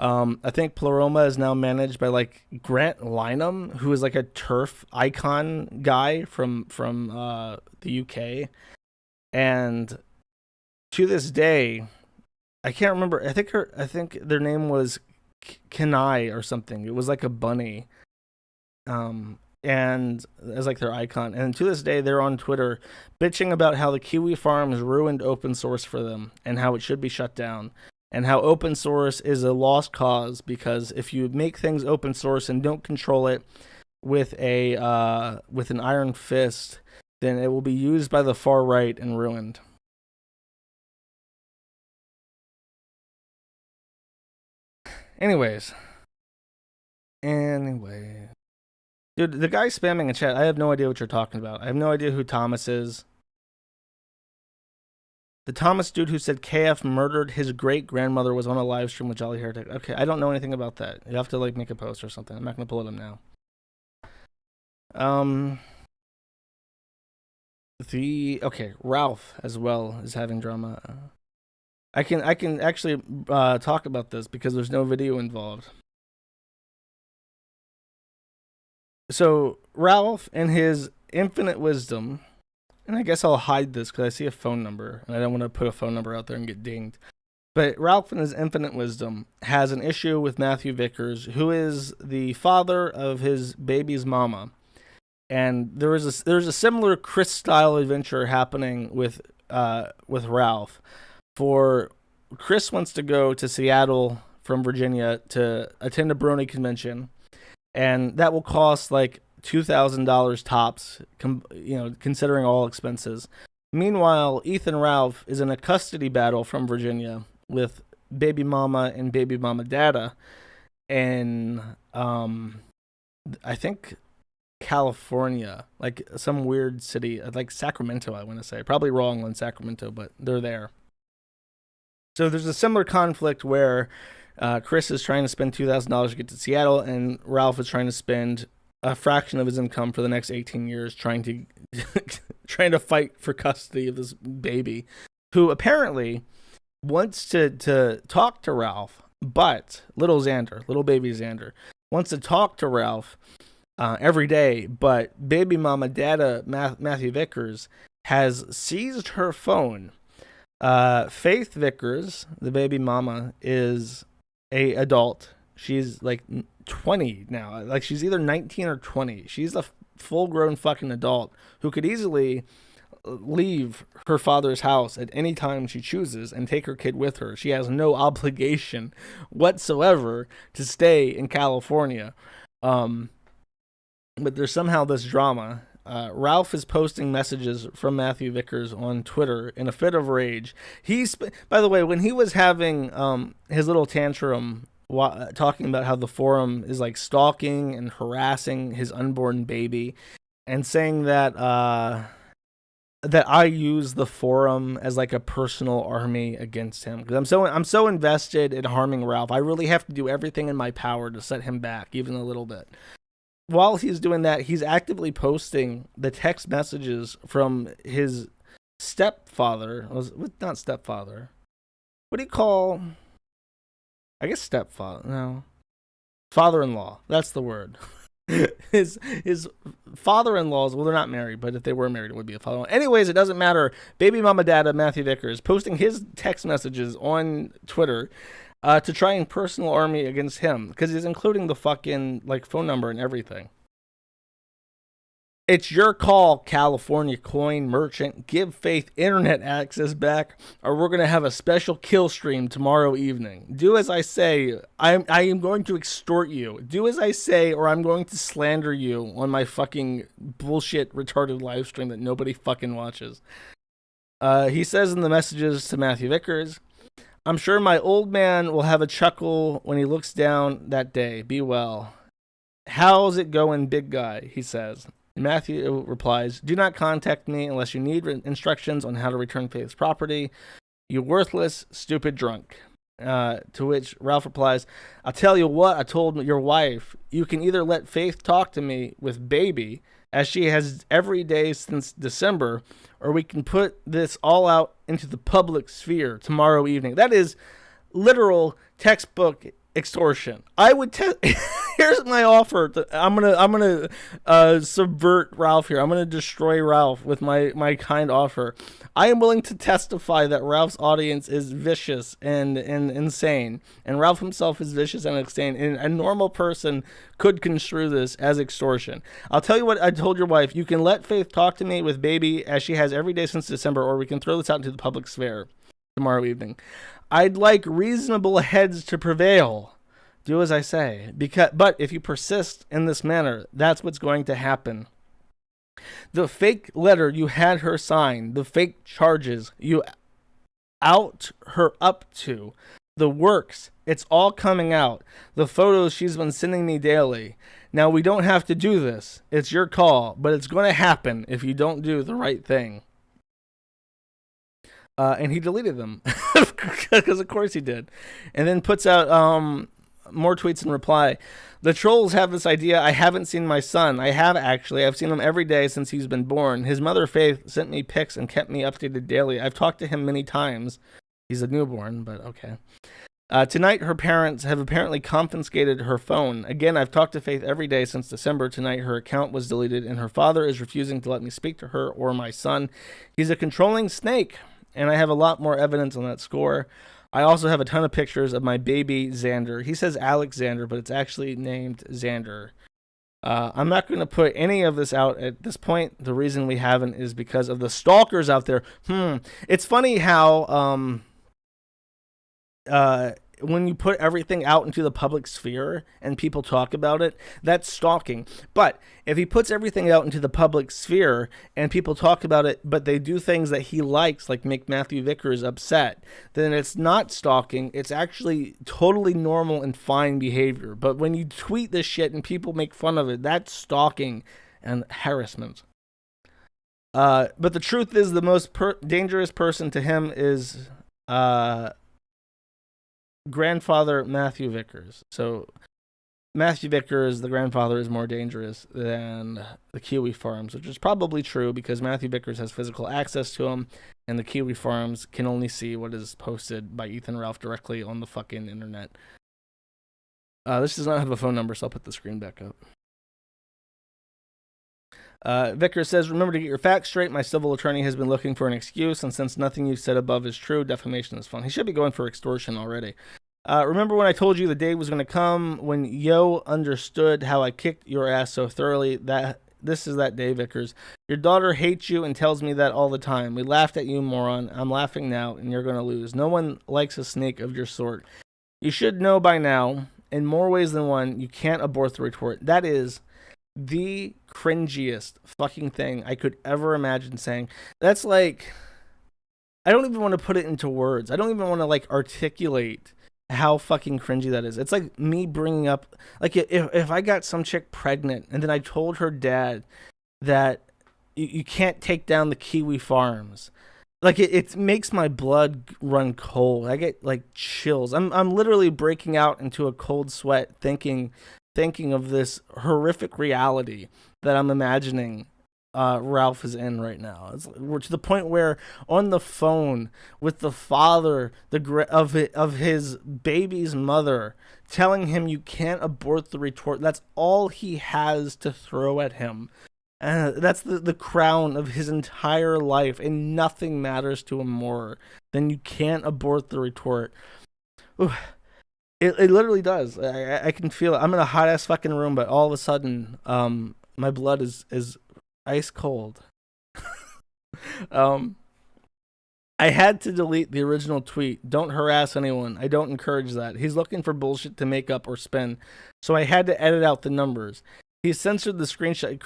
I think Pleroma is now managed by like Grant Lynham, who is like a turf icon guy from the UK. And to this day, I can't remember. I think their name was Kenai or something. It was like a bunny. And as like their icon. And to this day, they're on Twitter bitching about how the Kiwi Farms ruined open source for them and how it should be shut down, and how open source is a lost cause because if you make things open source and don't control it with an iron fist, then it will be used by the far right and ruined. Anyway. Dude, the guy spamming in chat, I have no idea what you're talking about. I have no idea who Thomas is. The Thomas dude who said KF murdered his great-grandmother was on a live stream with Jolly Heretic. Okay, I don't know anything about that. You have to, like, make a post or something. I'm not going to pull it up now. Okay, Ralph as well is having drama. I can actually talk about this because there's no video involved. So Ralph, in his infinite wisdom, and I guess I'll hide this because I see a phone number, and I don't want to put a phone number out there and get dinged. But Ralph, in his infinite wisdom, has an issue with Matthew Vickers, who is the father of his baby's mama. And there's a similar Chris-style adventure happening with Ralph. For Chris wants to go to Seattle from Virginia to attend a Brony convention. And that will cost like $2,000 tops, considering all expenses. Meanwhile, Ethan Ralph is in a custody battle from Virginia with baby mama and baby mama dada in, I think, California, like some weird city, like Sacramento, I want to say. Probably wrong on Sacramento, but they're there. So there's a similar conflict where Chris is trying to spend $2,000 to get to Seattle, and Ralph is trying to spend a fraction of his income for the next 18 years trying to fight for custody of this baby, who apparently wants to talk to Ralph, but little baby Xander, wants to talk to Ralph every day, but baby mama dada Matthew Vickers has seized her phone. Faith Vickers, the baby mama, is a adult. She's like 20 now. Like, she's either 19 or 20. She's a full-grown fucking adult who could easily leave her father's house at any time she chooses and take her kid with her. She has no obligation whatsoever to stay in California. But there's somehow this drama. Ralph is posting messages from Matthew Vickers on Twitter in a fit of rage. By the way, when he was having his little tantrum, talking about how the forum is like stalking and harassing his unborn baby, and saying that that I use the forum as like a personal army against him, because I'm so invested in harming Ralph. I really have to do everything in my power to set him back, even a little bit. While he's doing that, he's actively posting the text messages from his stepfather. Not stepfather. What do you call? I guess stepfather. No, father-in-law. That's the word. his father-in-laws. Well, they're not married, but if they were married, it would be a father-in-law. Anyways, it doesn't matter. Baby mama dada Matthew Vickers posting his text messages on Twitter. To try and personal army against him, because he's including the fucking like phone number and everything. It's your call, California coin merchant. Give Faith internet access back, or we're gonna have a special kill stream tomorrow evening. Do as I say. I am going to extort you. Do as I say, or I'm going to slander you on my fucking bullshit retarded live stream that nobody fucking watches. He says in the messages to Matthew Vickers, I'm sure my old man will have a chuckle when he looks down that day. Be well. How's it going, big guy? He says. Matthew replies, do not contact me unless you need instructions on how to return Faith's property. You worthless, stupid drunk. To which Ralph replies, I'll tell you what I told your wife. You can either let Faith talk to me with baby, as she has every day since December, or we can put this all out into the public sphere tomorrow evening. That is literal textbook extortion. I would here's my offer. I'm gonna subvert Ralph here. I'm gonna destroy Ralph with my kind offer. I am willing to testify that Ralph's audience is vicious and insane, and Ralph himself is vicious and insane, and a normal person could construe this as extortion. I'll tell you what I told your wife. You can let Faith talk to me with baby, as she has every day since December, or we can throw this out into the public sphere tomorrow evening. I'd like reasonable heads to prevail. Do as I say. But if you persist in this manner, that's what's going to happen. The fake letter you had her sign, the fake charges you out her up to, the works, it's all coming out. The photos she's been sending me daily. Now, we don't have to do this. It's your call, but it's going to happen if you don't do the right thing. And he deleted them, because of course he did. And then puts out more tweets in reply. The trolls have this idea. I haven't seen my son. I have, actually. I've seen him every day since he's been born. His mother, Faith, sent me pics and kept me updated daily. I've talked to him many times. He's a newborn, but okay. Tonight, her parents have apparently confiscated her phone. Again, I've talked to Faith every day since December. Tonight, her account was deleted, and her father is refusing to let me speak to her or my son. He's a controlling snake, and I have a lot more evidence on that score. I also have a ton of pictures of my baby Xander. He says Alexander, but it's actually named Xander. I'm not going to put any of this out at this point. The reason we haven't is because of the stalkers out there. It's funny how when you put everything out into the public sphere and people talk about it, that's stalking. But if he puts everything out into the public sphere and people talk about it, but they do things that he likes, like make Matthew Vickers upset, then it's not stalking. It's actually totally normal and fine behavior. But when you tweet this shit and people make fun of it, that's stalking and harassment. But the truth is, the most dangerous person to him is grandfather Matthew Vickers. So Matthew Vickers, the grandfather, is more dangerous than the Kiwi farms, which is probably true because Matthew Vickers has physical access to him, and the Kiwi farms can only see what is posted by Ethan Ralph directly on the fucking internet. This does not have a phone number, so I'll put the screen back up. Vickers says, remember to get your facts straight. My civil attorney has been looking for an excuse, and since nothing you've said above is true, defamation is fun. He should be going for extortion already. Remember when I told you the day was going to come when Yo understood how I kicked your ass so thoroughly? This is that day, Vickers. Your daughter hates you and tells me that all the time. We laughed at you, moron. I'm laughing now, and you're going to lose. No one likes a snake of your sort. You should know by now, in more ways than one, you can't abort the retort. That is the cringiest fucking thing I could ever imagine saying. That's like, I don't even want to put it into words. I don't even want to like articulate how fucking cringy that is. It's like me bringing up, like if I got some chick pregnant and then I told her dad that you can't take down the Kiwi farms. Like it makes my blood run cold. I get like chills. I'm literally breaking out into a cold sweat thinking of this horrific reality that I'm imagining Ralph is in right now. We're to the point where on the phone with the father of his baby's mother, telling him you can't abort the retort. That's all he has to throw at him. That's the crown of his entire life, and nothing matters to him more than you can't abort the retort. Ooh. It literally does. I can feel it. I'm in a hot ass fucking room, but all of a sudden, my blood is ice cold. I had to delete the original tweet. Don't harass anyone. I don't encourage that. He's looking for bullshit to make up or spin, so I had to edit out the numbers. He censored the screenshot.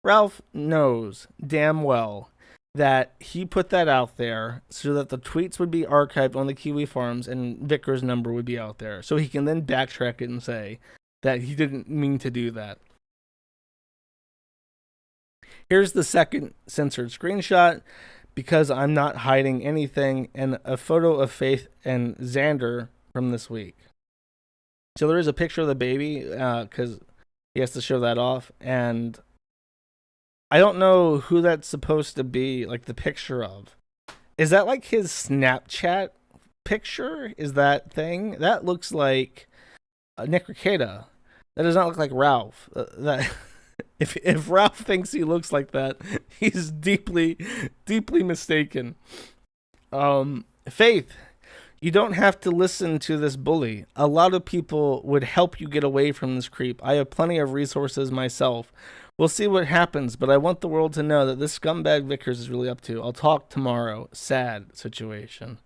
Ralph knows damn well that he put that out there so that the tweets would be archived on the Kiwi farms and Vickers' number would be out there. So he can then backtrack it and say that he didn't mean to do that. Here's the second censored screenshot, because I'm not hiding anything, and a photo of Faith and Xander from this week. So there is a picture of the baby, because he has to show that off, and I don't know who that's supposed to be, like the picture of. Is that like his Snapchat picture? Is that thing? That looks like Nick Rekieta. That does not look like Ralph. If Ralph thinks he looks like that, he's deeply, deeply mistaken. Faith, you don't have to listen to this bully. A lot of people would help you get away from this creep. I have plenty of resources myself. We'll see what happens, but I want the world to know that this scumbag Vickers is really up to. I'll talk tomorrow. Sad situation.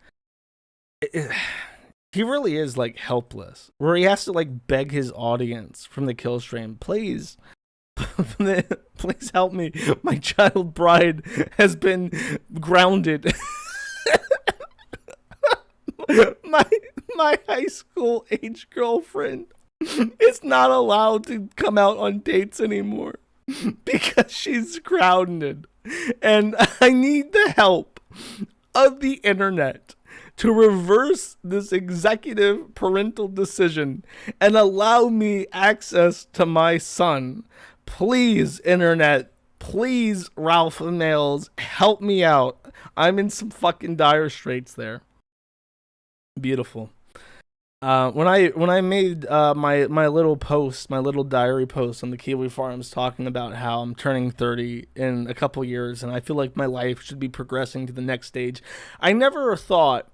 He really is like helpless, where he has to like beg his audience from the kill stream, please help me. My child bride has been grounded. my high school age girlfriend is not allowed to come out on dates anymore because she's grounded, and I need the help of the internet to reverse this executive parental decision and allow me access to my son. Please, internet, please, Ralph Nails, help me out. I'm in some fucking dire straits there. Beautiful. When I made my little post, my little diary post on the Kiwi Farms, talking about how I'm turning 30 in a couple years and I feel like my life should be progressing to the next stage, I never thought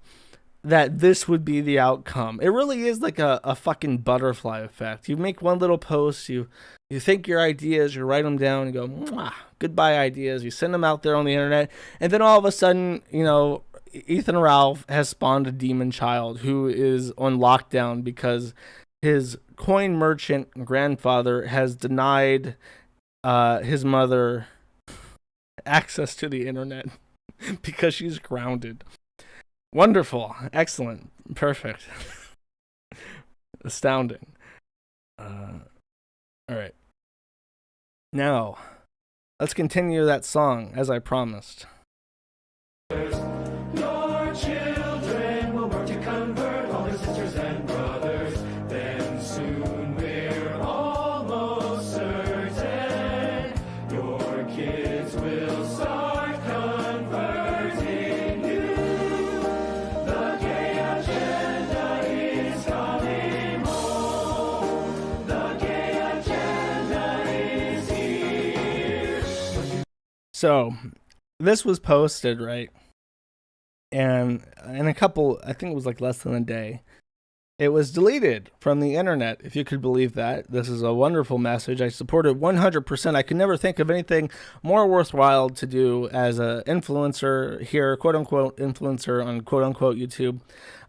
that this would be the outcome. It really is like a fucking butterfly effect. You make one little post, you think your ideas, you write them down, you go, mwah, goodbye ideas, you send them out there on the internet, and then all of a sudden, you know, Ethan Ralph has spawned a demon child who is on lockdown because his coin merchant grandfather has denied his mother access to the internet because she's grounded. Wonderful. Excellent. Perfect. Astounding. All right. Now, let's continue that song as I promised.
Your children will work to convert all their sisters and brothers. Then soon we're almost certain your kids will start converting you. The gay agenda is coming home.
So this was posted, right? And in a couple, I think it was like less than a day, it was deleted from the internet, if you could believe that. This is a wonderful message. I support it 100%. I could never think of anything more worthwhile to do as an influencer here, quote-unquote influencer on quote-unquote YouTube,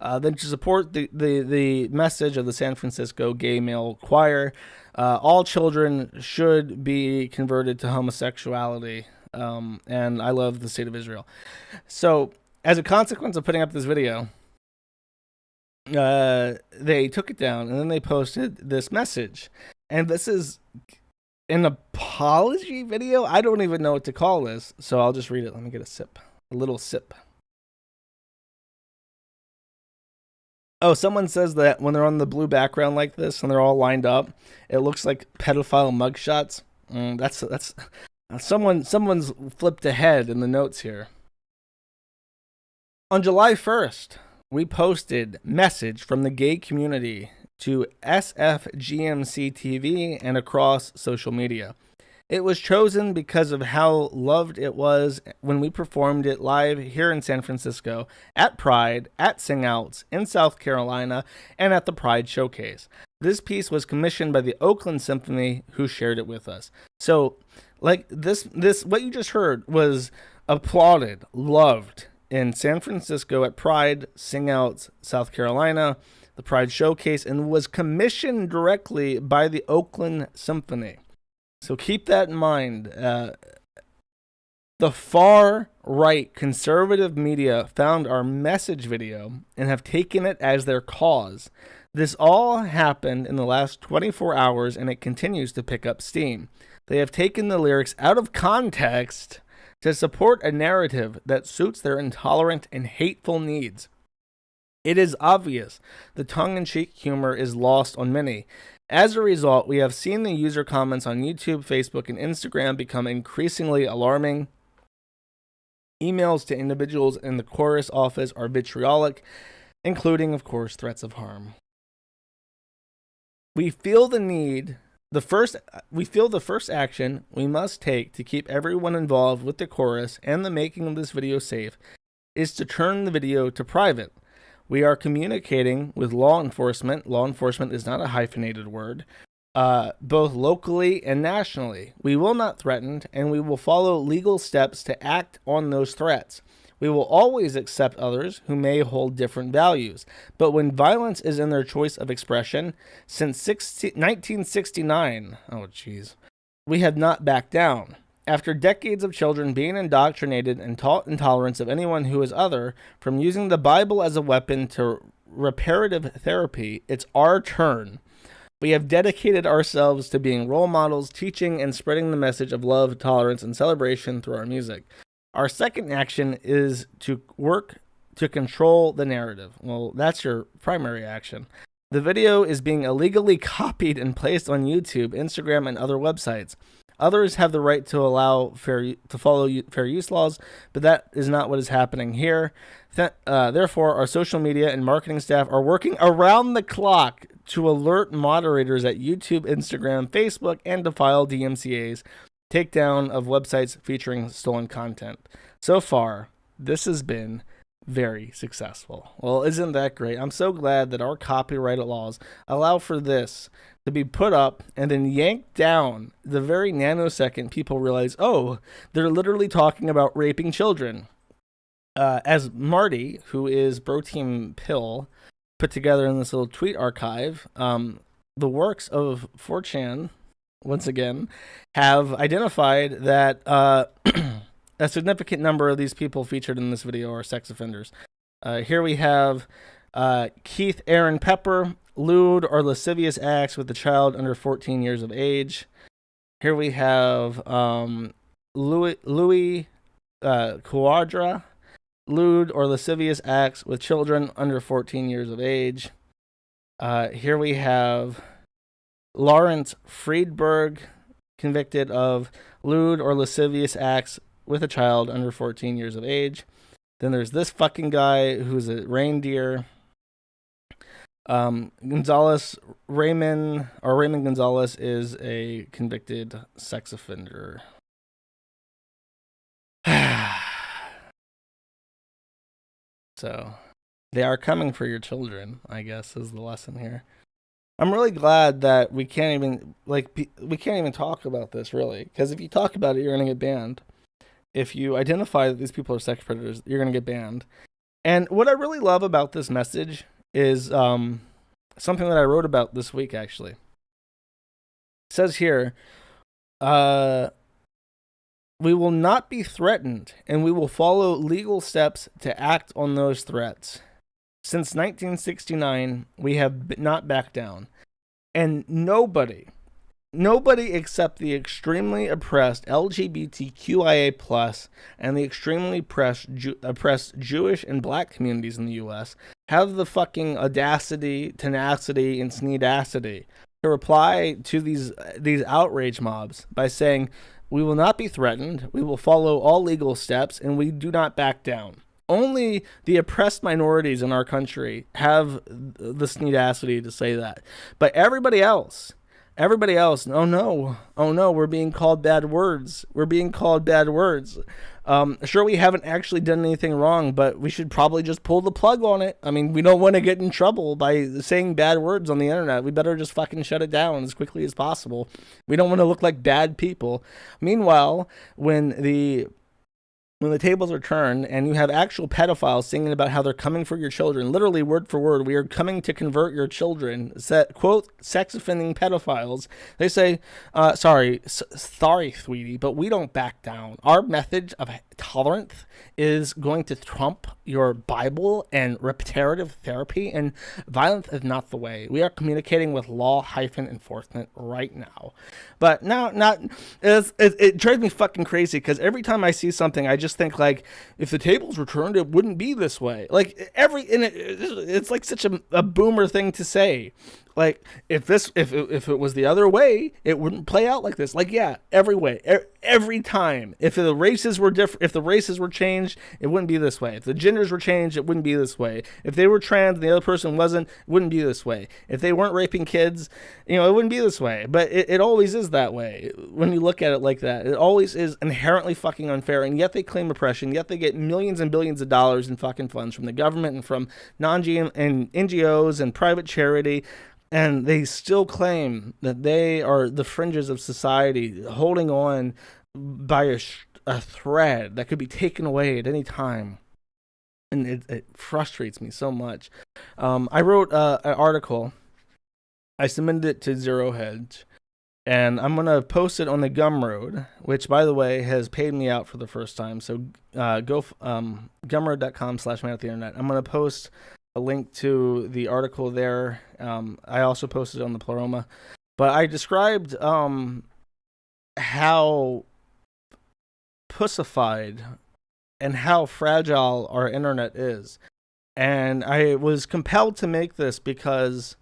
than to support the message of the San Francisco Gay Male Choir. All children should be converted to homosexuality, and I love the state of Israel. So, as a consequence of putting up this video, they took it down and then they posted this message, and this is an apology video. I don't even know what to call this, so I'll just read it. Let me get a little sip. Oh, someone says that when they're on the blue background like this and they're all lined up, it looks like pedophile mugshots. That's someone's flipped ahead in the notes here. On July 1st, we posted message from the gay community to SFGMC TV and across social media. It was chosen because of how loved it was when we performed it live here in San Francisco, at Pride, at Singouts, in South Carolina, and at the Pride Showcase. This piece was commissioned by the Oakland Symphony, who shared it with us. So, like, this what you just heard was applauded, loved in San Francisco at Pride, Singouts, South Carolina, the Pride Showcase, and was commissioned directly by the Oakland Symphony. So keep that in mind. The far-right conservative media found our message video and have taken it as their cause. This all happened in the last 24 hours, and it continues to pick up steam. They have taken the lyrics out of context to support a narrative that suits their intolerant and hateful needs. It is obvious the tongue-in-cheek humor is lost on many. As a result, we have seen the user comments on YouTube, Facebook, and Instagram become increasingly alarming. Emails to individuals in the chorus office are vitriolic, including, of course, threats of harm. We feel the first action we must take to keep everyone involved with the chorus and the making of this video safe is to turn the video to private. We are communicating with law enforcement. Law enforcement is not a hyphenated word, both locally and nationally. We will not threaten, and we will follow legal steps to act on those threats. We will always accept others who may hold different values, but when violence is in their choice of expression, since 1969, we have not backed down. After decades of children being indoctrinated and taught intolerance of anyone who is other, from using the Bible as a weapon to reparative therapy, it's our turn. We have dedicated ourselves to being role models, teaching and spreading the message of love, tolerance, and celebration through our music. Our second action is to work to control the narrative. Well, that's your primary action. The video is being illegally copied and placed on YouTube, Instagram, and other websites. Others have the right to follow fair use laws, but that is not what is happening here. Therefore, our social media and marketing staff are working around the clock to alert moderators at YouTube, Instagram, Facebook, and to file DMCAs, takedown of websites featuring stolen content. So far, this has been very successful. Well, isn't that great? I'm so glad that our copyright laws allow for this to be put up and then yanked down the very nanosecond people realize, oh, they're literally talking about raping children. As Marty, who is Bro Team Pill, put together in this little tweet archive, the works of 4chan, once again, have identified that a significant number of these people featured in this video are sex offenders. Here we have Keith Aaron Pepper, lewd or lascivious acts with a child under 14 years of age. Here we have Louis Quadra, lewd or lascivious acts with children under 14 years of age. Here we have Lawrence Friedberg, convicted of lewd or lascivious acts with a child under 14 years of age. Then there's this fucking guy who's a reindeer. Raymond Gonzalez is a convicted sex offender. So they are coming for your children, I guess, is the lesson here. I'm really glad that we can't even talk about this, really, because if you talk about it, you're going to get banned. If you identify that these people are sex predators, you're going to get banned. And what I really love about this message is something that I wrote about this week, actually. It says here, we will not be threatened, and we will follow legal steps to act on those threats. Since 1969, we have not backed down. And nobody except the extremely oppressed LGBTQIA+ and the extremely oppressed Jewish and black communities in the U.S. have the fucking audacity, tenacity, and sneedacity to reply to these outrage mobs by saying, we will not be threatened, we will follow all legal steps, and we do not back down. Only the oppressed minorities in our country have the sneedacity to say that. But everybody else, oh no, we're being called bad words. Sure, we haven't actually done anything wrong, but we should probably just pull the plug on it. I mean, we don't want to get in trouble by saying bad words on the internet. We better just fucking shut it down as quickly as possible. We don't want to look like bad people. Meanwhile, when the tables are turned and you have actual pedophiles singing about how they're coming for your children, literally word for word, we are coming to convert your children, quote, sex offending pedophiles, they say, sorry, sweetie, but we don't back down. Our method of tolerance is going to trump your Bible and reparative therapy, and violence is not the way. We are communicating with law-enforcement right now. But it drives me fucking crazy, because every time I see something, I just think, like, if the tables were turned, it wouldn't be this way. Like, it's like such a boomer thing to say. Like, if it was the other way, it wouldn't play out like this. Like, yeah, every time. If the races were different, if the races were changed, it wouldn't be this way. If the genders were changed, it wouldn't be this way. If they were trans and the other person wasn't, it wouldn't be this way. If they weren't raping kids, it wouldn't be this way. But it always is that way when you look at it like that. It always is inherently fucking unfair, and yet they claim oppression, yet they get millions and billions of dollars in fucking funds from the government and from non-GM and NGOs and private charity. And they still claim that they are the fringes of society, holding on by a thread that could be taken away at any time. And it frustrates me so much. I wrote an article. I submitted it to Zero Hedge. And I'm going to post it on the Gumroad, which, by the way, has paid me out for the first time. So go gumroad.com/man-at-the-internet. I'm going to post a link to the article there. I also posted it on the Pleroma. But I described how pussified and how fragile our internet is. And I was compelled to make this because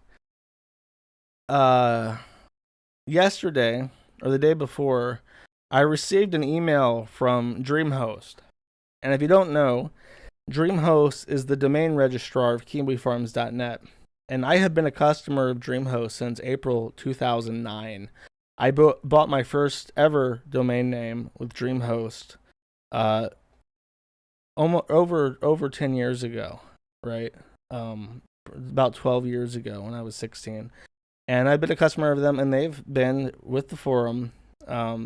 yesterday, or the day before, I received an email from DreamHost. And if you don't know, DreamHost is the domain registrar of KiwiFarms.net, and I have been a customer of DreamHost since April 2009. I bought my first ever domain name with DreamHost over 10 years ago, right? About 12 years ago when I was 16. And I've been a customer of them, and they've been with the forum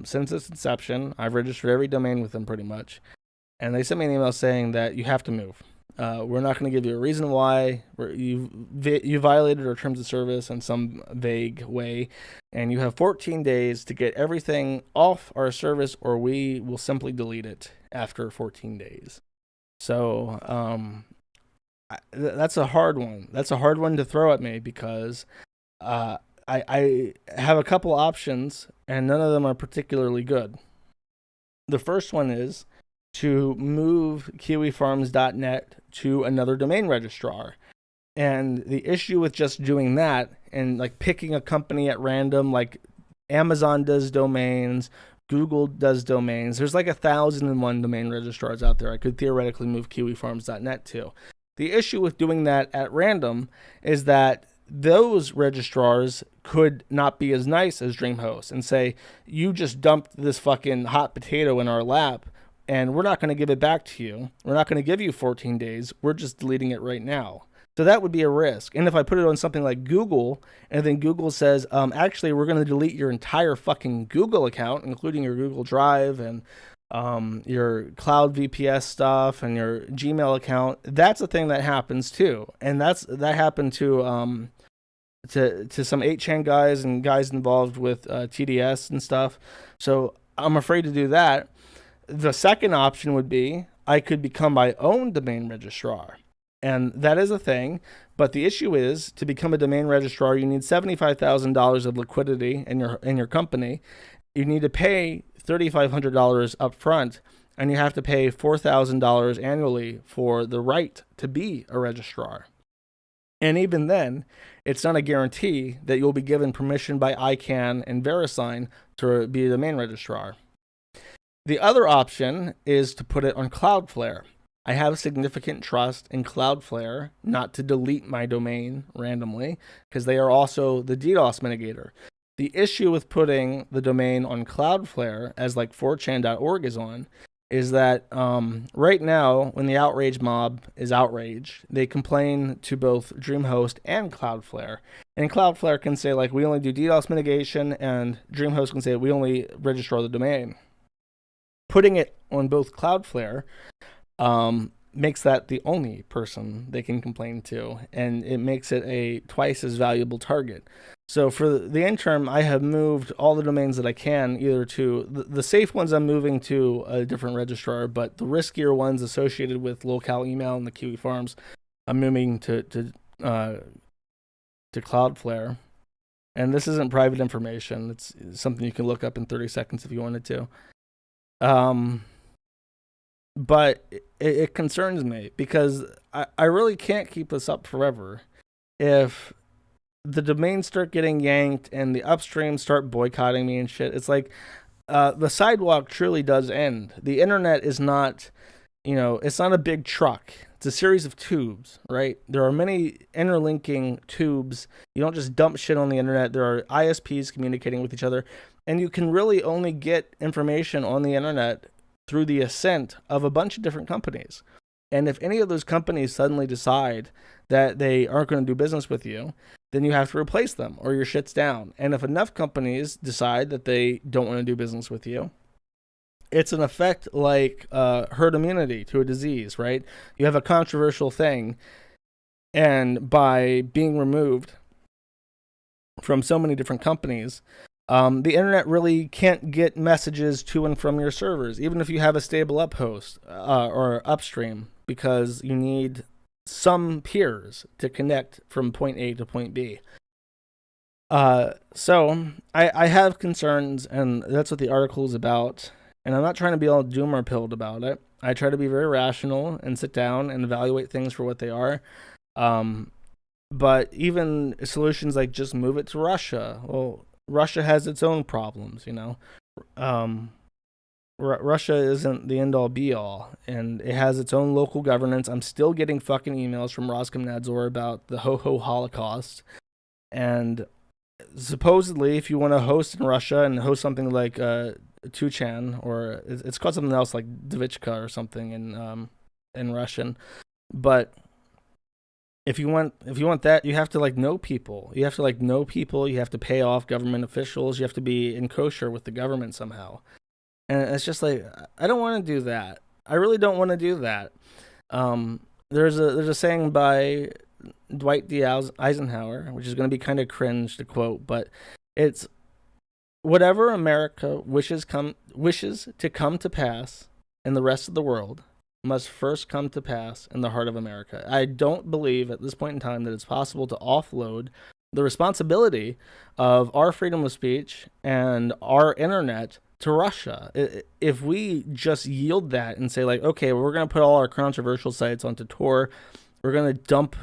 since its inception. I've registered every domain with them pretty much. And they sent me an email saying that you have to move. We're not going to give you a reason why. You violated our terms of service in some vague way. And you have 14 days to get everything off our service, or we will simply delete it after 14 days. So that's a hard one. That's a hard one to throw at me because I have a couple options, and none of them are particularly good. The first one is to move KiwiFarms.net to another domain registrar. And the issue with just doing that and like picking a company at random, like Amazon does domains, Google does domains. There's like 1,001 domain registrars out there I could theoretically move KiwiFarms.net to. The issue with doing that at random is that those registrars could not be as nice as DreamHost and say, you just dumped this fucking hot potato in our lap, and we're not going to give it back to you. We're not going to give you 14 days. We're just deleting it right now. So that would be a risk. And if I put it on something like Google, and then Google says, actually, we're going to delete your entire fucking Google account, including your Google Drive and your cloud VPS stuff and your Gmail account, that's a thing that happens too. And that happened to some 8chan guys and guys involved with TDS and stuff. So I'm afraid to do that. The second option would be I could become my own domain registrar. And that is a thing, but the issue is to become a domain registrar, you need $75,000 of liquidity in your company. You need to pay $3,500 up front, and you have to pay $4,000 annually for the right to be a registrar. And even then, it's not a guarantee that you'll be given permission by ICANN and VeriSign to be a domain registrar. The other option is to put it on Cloudflare. I have significant trust in Cloudflare not to delete my domain randomly because they are also the DDoS mitigator. The issue with putting the domain on Cloudflare, as like 4chan.org is on, is that right now, when the outrage mob is outraged, they complain to both DreamHost and Cloudflare. And Cloudflare can say, like, we only do DDoS mitigation, and DreamHost can say, we only registrar the domain. Putting it on both Cloudflare makes that the only person they can complain to, and it makes it a twice as valuable target. So for the interim, I have moved all the domains that I can, either to the safe ones I'm moving to a different registrar, but the riskier ones associated with locale email and the Kiwi farms, I'm moving to Cloudflare. And this isn't private information. It's something you can look up in 30 seconds if you wanted to. But it concerns me because I really can't keep this up forever. If the domains start getting yanked and the upstream start boycotting me and shit, it's like the sidewalk truly does end. The internet is not, it's not a big truck. It's a series of tubes, right? There are many interlinking tubes. You don't just dump shit on the internet. There are ISPs communicating with each other, and you can really only get information on the internet through the assent of a bunch of different companies. And if any of those companies suddenly decide that they aren't going to do business with you, then you have to replace them or your shit's down. And if enough companies decide that they don't want to do business with you, it's an effect like herd immunity to a disease, right? You have a controversial thing, and by being removed from so many different companies, the internet really can't get messages to and from your servers, even if you have a stable up host or upstream, because you need some peers to connect from point A to point B. So I have concerns, and that's what the article is about. And I'm not trying to be all doom or pilled about it. I try to be very rational and sit down and evaluate things for what they are. But even solutions like just move it to Russia. Well, Russia has its own problems, Russia isn't the end-all be-all, and it has its own local governance. I'm still getting fucking emails from Roskomnadzor about the ho-ho Holocaust. And supposedly, if you want to host in Russia and host something like 2chan, or it's called something else like Dvichka or something in Russian, but if you want that, you have to know people. You have to know people. You have to pay off government officials. You have to be in kosher with the government somehow. And it's just I don't want to do that. I really don't want to do that. There's a saying by Dwight D. Eisenhower, which is going to be kind of cringe to quote, but it's, whatever America wishes to come to pass in the rest of the world must first come to pass in the heart of America. I don't believe at this point in time that it's possible to offload the responsibility of our freedom of speech and our internet to Russia. If we just yield that and say okay, we're going to put all our controversial sites onto Tor, we're going to dump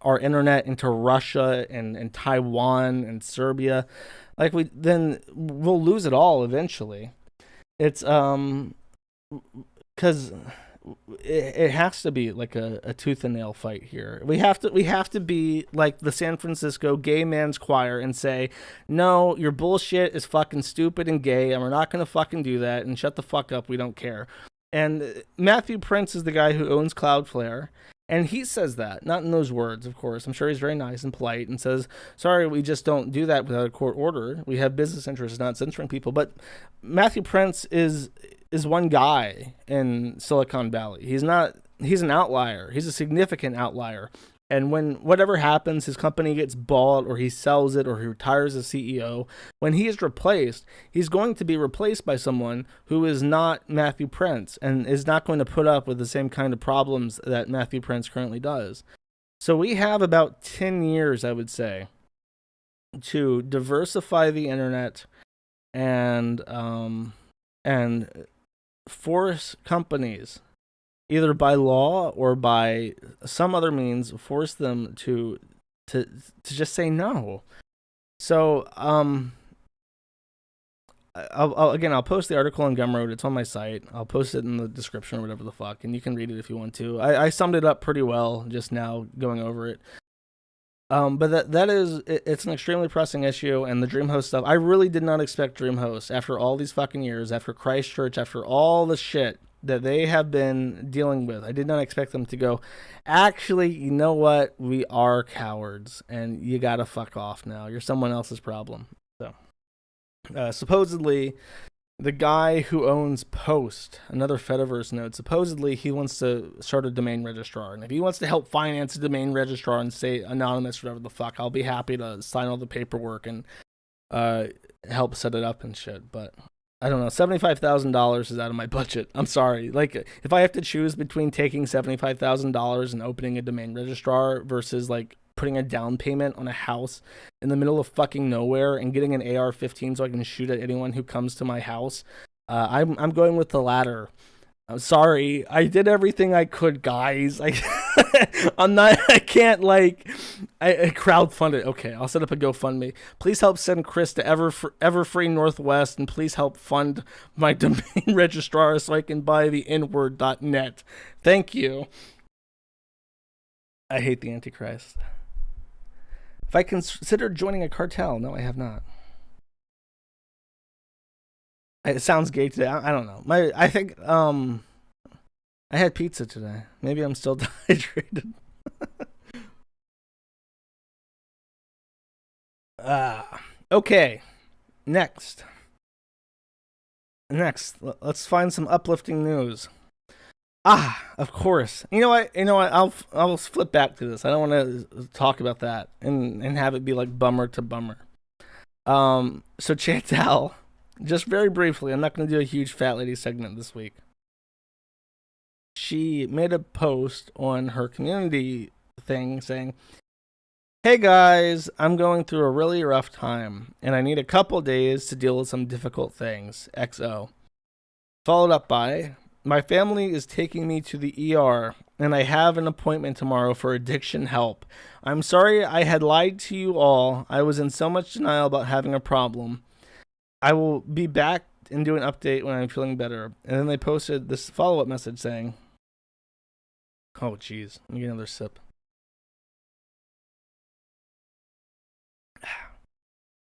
our internet into Russia and Taiwan and Serbia, then we'll lose it all eventually. It's because it has to be a tooth and nail fight here. We have to be like the San Francisco gay man's choir and say, no, your bullshit is fucking stupid and gay, and we're not gonna fucking do that, and shut the fuck up, we don't care. And Matthew Prince is the guy who owns Cloudflare. And he says that, not in those words, of course. I'm sure he's very nice and polite and says, sorry, we just don't do that without a court order. We have business interests, not censoring people. But Matthew Prince is one guy in Silicon Valley. He's an outlier. He's a significant outlier. And when whatever happens, his company gets bought or he sells it or he retires as CEO, when he is replaced, he's going to be replaced by someone who is not Matthew Prince and is not going to put up with the same kind of problems that Matthew Prince currently does. So we have about 10 years, I would say, to diversify the internet and force companies, either by law or by some other means, force them to just say no. So I'll post the article on Gumroad. It's on my site. I'll post it in the description or whatever the fuck, and you can read it if you want to. I summed it up pretty well just now going over it. But it's an extremely pressing issue, and the DreamHost stuff, I really did not expect DreamHost, after all these fucking years, after Christchurch, after all the shit that they have been dealing with, I did not expect them to go, actually, you know what, we are cowards, and you gotta fuck off now. You're someone else's problem. So, supposedly, the guy who owns Post, another Fediverse node, supposedly he wants to start a domain registrar. And if he wants to help finance a domain registrar and stay anonymous, whatever the fuck, I'll be happy to sign all the paperwork and help set it up and shit. But I don't know, $75,000 is out of my budget. I'm sorry. Like, if I have to choose between taking $75,000 and opening a domain registrar versus, like, putting a down payment on a house in the middle of fucking nowhere and getting an AR-15 so I can shoot at anyone who comes to my house, I'm going with the latter. I'm sorry. I did everything I could, guys. I can't, like, I crowdfund it. Okay, I'll set up a GoFundMe. Please help send Chris to Everfree Northwest, and please help fund my domain registrar so I can buy the inward.net. Thank you. I hate the Antichrist. If I considered joining a cartel, no, I have not. It sounds gay today. I don't know. I think I had pizza today. Maybe I'm still dehydrated. Okay. Next, let's find some uplifting news. Of course. You know what? I'll flip back to this. I don't want to talk about that and have it be like bummer to bummer. So Chantal, just very briefly, I'm not going to do a huge fat lady segment this week. She made a post on her community thing saying, "Hey guys, I'm going through a really rough time and I need a couple days to deal with some difficult things. XO." Followed up by, "My family is taking me to the ER, and I have an appointment tomorrow for addiction help. I'm sorry I had lied to you all. I was in so much denial about having a problem. I will be back and do an update when I'm feeling better." And then they posted this follow-up message saying, oh, jeez, let me get another sip.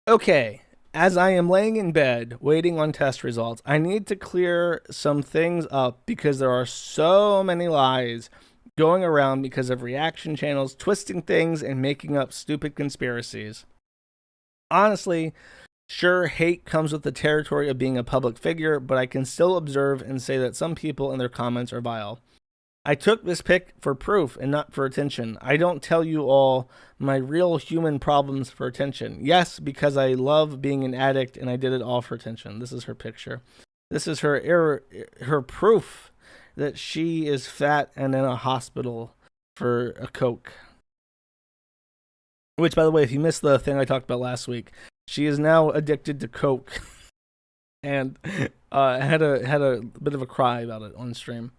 "Okay. As I am laying in bed, waiting on test results, I need to clear some things up because there are so many lies going around because of reaction channels twisting things and making up stupid conspiracies. Honestly, sure, hate comes with the territory of being a public figure, but I can still observe and say that some people and their comments are vile. I took this pic for proof and not for attention. I don't tell you all my real human problems for attention. Yes, because I love being an addict and I did it all for attention." This is her picture. This is her proof that she is fat and in a hospital for a Coke. Which, by the way, if you missed the thing I talked about last week, she is now addicted to Coke and had a bit of a cry about it on stream.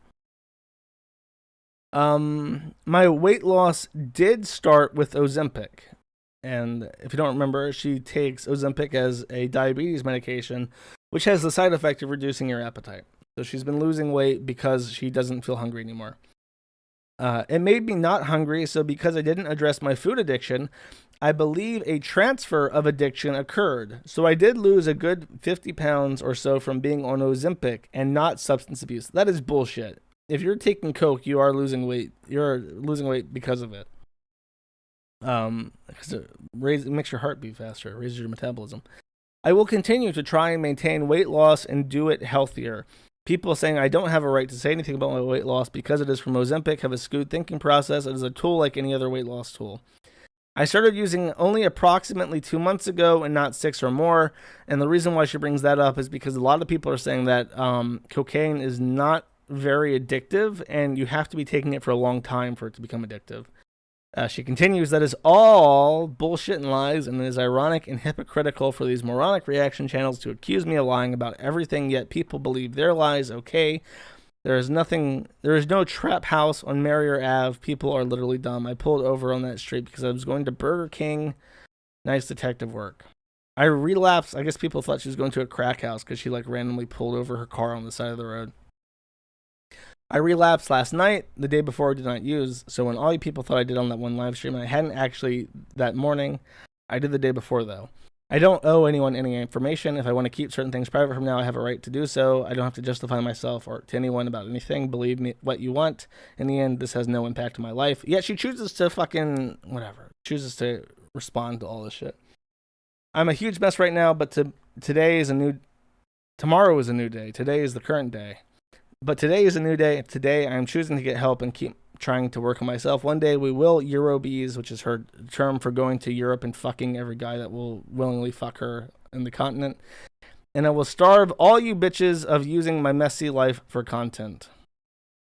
"My weight loss did start with Ozempic." And if you don't remember, she takes Ozempic as a diabetes medication, which has the side effect of reducing your appetite. So she's been losing weight because she doesn't feel hungry anymore. It made me not hungry, so because I didn't address my food addiction, I believe a transfer of addiction occurred. So I did lose a good 50 pounds or so from being on Ozempic and not substance abuse. That is bullshit. If you're taking Coke, you are losing weight. You're losing weight because of it. Because it makes your heart beat faster, raises your metabolism. I will continue to try and maintain weight loss and do it healthier. People saying I don't have a right to say anything about my weight loss because it is from Ozempic have a skewed thinking process. It is a tool like any other weight loss tool. I started using only approximately 2 months ago and not 6 or more. And the reason why she brings that up is because a lot of people are saying that cocaine is not very addictive and you have to be taking it for a long time for it to become addictive. She continues, that is all bullshit and lies, and it is ironic and hypocritical for these moronic reaction channels to accuse me of lying about everything, yet people believe their lies. Okay, there is no trap house on Marrier Ave. People are literally dumb. I pulled over on that street because I was going to Burger King. Nice detective work. I relapsed. I guess people thought she was going to a crack house because she like randomly pulled over her car on the side of the road. I relapsed last night, the day before I did not use, so when all you people thought I did on that one live stream, I hadn't actually that morning. I did the day before, though. I don't owe anyone any information. If I want to keep certain things private from now, I have a right to do so. I don't have to justify myself or to anyone about anything. Believe me, what you want. In the end, this has no impact on my life. Yet she chooses to fucking, whatever, chooses to respond to all this shit. I'm a huge mess right now, but tomorrow is a new day. Today is the current day. But today is a new day. Today I'm choosing to get help and keep trying to work on myself. One day we will Eurobees, which is her term for going to Europe and fucking every guy that will willingly fuck her in the continent. And I will starve all you bitches of using my messy life for content.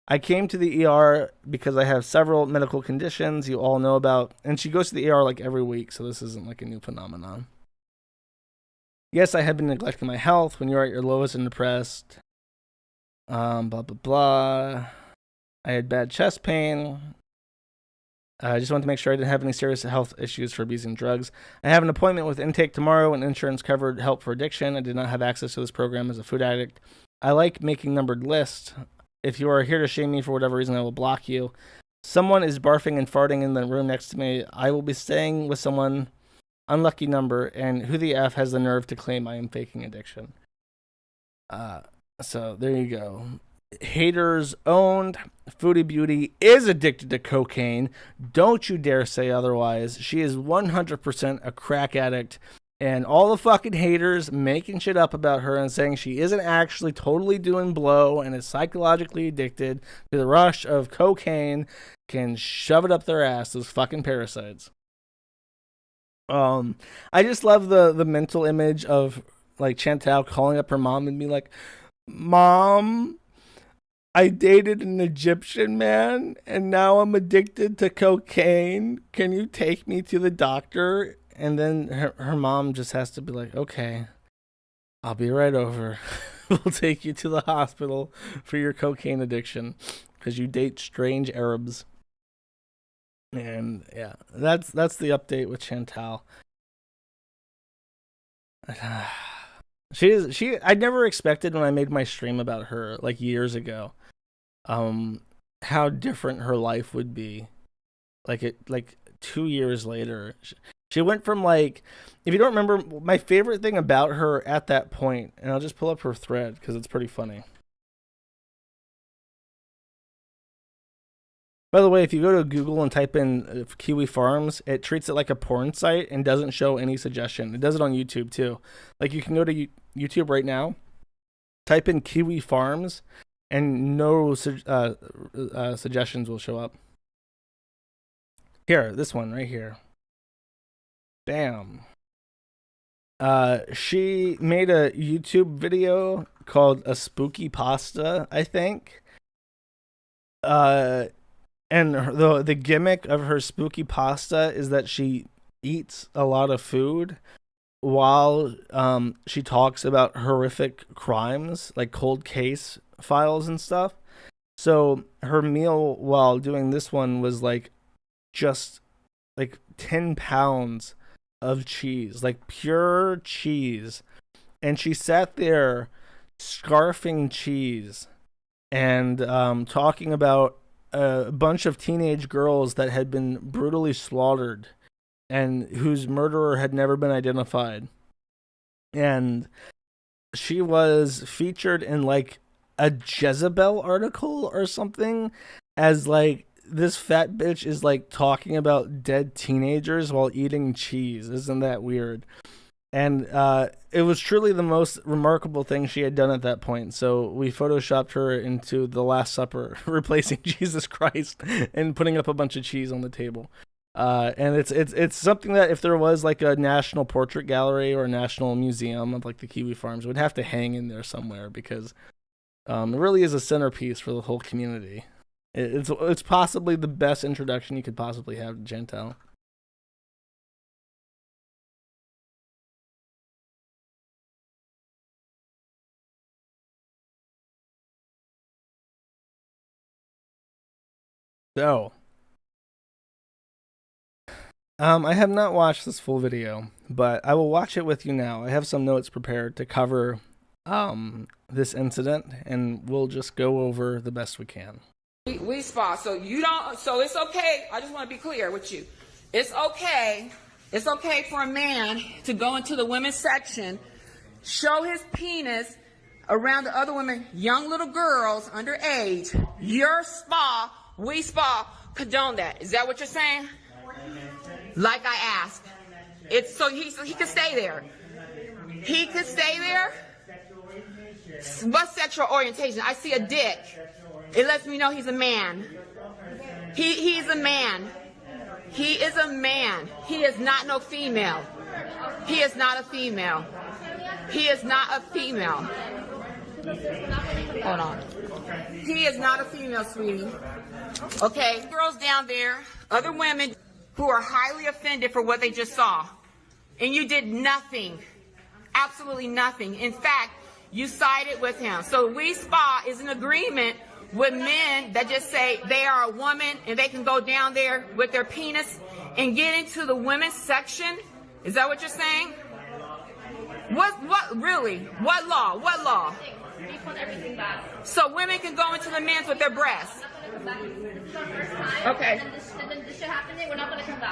I came to the ER because I have several medical conditions you all know about. And she goes to the ER like every week, so this isn't like a new phenomenon. Yes, I have been neglecting my health. When you're at your lowest and depressed, blah, blah, blah. I had bad chest pain. I just wanted to make sure I didn't have any serious health issues for abusing drugs. I have an appointment with Intake tomorrow and insurance-covered help for addiction. I did not have access to this program as a food addict. I like making numbered lists. If you are here to shame me for whatever reason, I will block you. Someone is barfing and farting in the room next to me. I will be staying with someone, unlucky number, and who the F has the nerve to claim I am faking addiction? So there you go. Haters owned. Foodie Beauty is addicted to cocaine. Don't you dare say otherwise. She is 100% a crack addict. And all the fucking haters making shit up about her and saying she isn't actually totally doing blow and is psychologically addicted to the rush of cocaine can shove it up their ass, those fucking parasites. I just love the mental image of like Chantal calling up her mom and be like, Mom, I dated an Egyptian man and now I'm addicted to cocaine. Can you take me to the doctor? And then her mom just has to be like, okay, I'll be right over. We'll take you to the hospital for your cocaine addiction because you date strange Arabs. And yeah, that's the update with Chantal. I never expected when I made my stream about her like years ago, how different her life would be. Like 2 years later, she went from like, if you don't remember, my favorite thing about her at that point, and I'll just pull up her thread because it's pretty funny. By the way, if you go to Google and type in Kiwi Farms, it treats it like a porn site and doesn't show any suggestion. It does it on YouTube too. Like you can go to YouTube right now, type in Kiwi Farms, and no suggestions will show up. Here, this one right here. Bam. She made a YouTube video called A Spooky Pasta, I think. And the gimmick of her spooky pasta is that she eats a lot of food while she talks about horrific crimes, like cold case files and stuff. So her meal while doing this one was like just like 10 pounds of cheese, like pure cheese. And she sat there scarfing cheese and talking about a bunch of teenage girls that had been brutally slaughtered and whose murderer had never been identified. And she was featured in like a Jezebel article or something as like this fat bitch is like talking about dead teenagers while eating cheese. Isn't that weird? And it was truly the most remarkable thing she had done at that point. So we photoshopped her into the Last Supper, replacing Jesus Christ and putting up a bunch of cheese on the table. And it's something that if there was like a national portrait gallery or a national museum of like the Kiwi farms, it would have to hang in there somewhere because it really is a centerpiece for the whole community. It's possibly the best introduction you could possibly have to Gentile. So, I have not watched this full video, but I will watch it with you now. I have some notes prepared to cover this incident, and we'll just go over the best we can.
We spa, so you don't. So it's okay. I just want to be clear with you. It's okay. It's okay for a man to go into the women's section, show his penis around the other women, young little girls underage. Your spa, we spa, condone that. Is that what you're saying? Like I asked. It's so he could stay there. He could stay there. What sexual orientation? I see a dick. It lets me know he's a man. He's a man. He is a man. He is not no female. He is not a female. He is not a female. Hold on. He is not a female, sweetie. Okay? Girls down there, other women who are highly offended for what they just saw. And you did nothing. Absolutely nothing. In fact, you sided with him. So We Spa is in agreement with men that just say they are a woman and they can go down there with their penis and get into the women's section. Is that what you're saying? What really? What law? What law? So women can go into the men's with their breasts. Okay.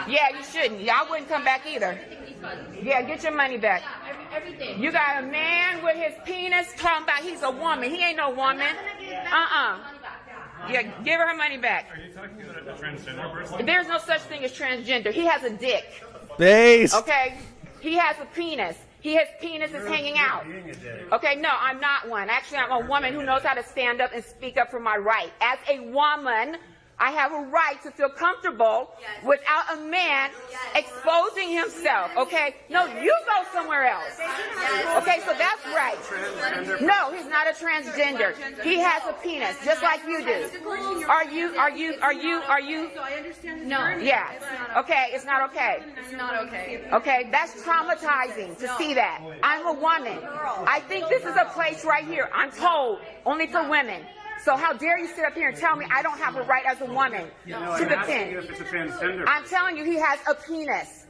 Yeah, you shouldn't. Yeah, I wouldn't come back either. Yeah, get your money back. You got a man with his penis talking about he's a woman. He ain't no woman. Yeah, give her money back.
Are you talking about a transgender person?
There's no such thing as transgender. He has a dick.
Base.
Okay? He has a penis. His penis is hanging out. Okay, no, I'm not one. Actually, I'm a woman who knows how to stand up and speak up for my right. As a woman, I have a right to feel comfortable without a man exposing himself, okay? No, you go somewhere else. Okay, so that's right. No, he's not a transgender. He has a penis, just like you do. Are you? No. Yeah. Okay, it's not okay.
It's not okay.
Okay, that's traumatizing to see that. I'm a woman. I think this is a place right here, I'm told, only for women. So how dare you sit up here and tell me I don't have a right as a woman to defend? I'm telling you, he has a penis,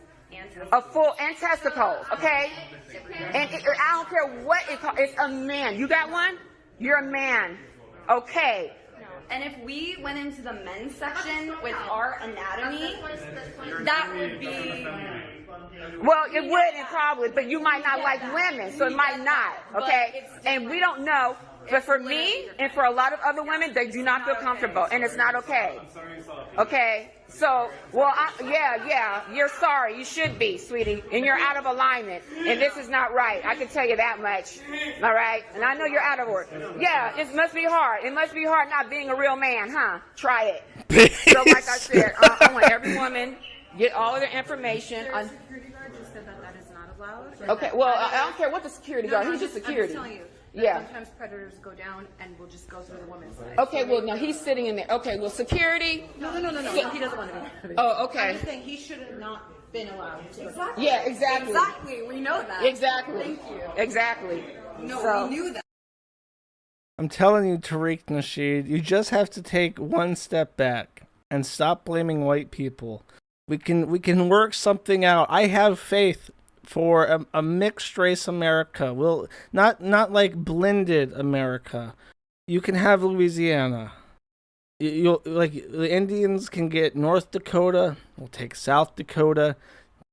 a full and testicles, okay? And I don't care what it's a man. You got one? You're a man, okay?
And if we went into the men's section with our anatomy, that would be...
Well, it would probably, but you might not like women, so it might not, okay? And we don't know. But for me and for a lot of other women, they do not feel comfortable, and it's not okay. Okay? So, well, yeah, you're sorry. You should be, sweetie. And you're out of alignment. And this is not right. I can tell you that much. All right? And I know you're out of order. Yeah, it must be hard. It must be hard not being a real man, huh? Try it. So, like I said, I want every woman get all of their information. Okay, well, I don't care what the security guard. He's just security.
I'm telling you.
Yeah.
Sometimes predators go down and we'll just go through the women's side.
Okay, well, no, he's sitting in there. Okay, well, security.
No. He doesn't want to be.
Oh, okay.
I'm just saying he should have not been allowed to. Exactly.
Yeah, exactly.
Exactly. We know that.
Exactly.
Thank you.
Exactly.
No,
so.
we knew that.
I'm telling you, Tariq Nasheed, you just have to take one step back and stop blaming white people. We can work something out. I have faith for a mixed race America. Well, not like blended America. You can have Louisiana. You'll like the Indians can get North Dakota. We'll take South Dakota.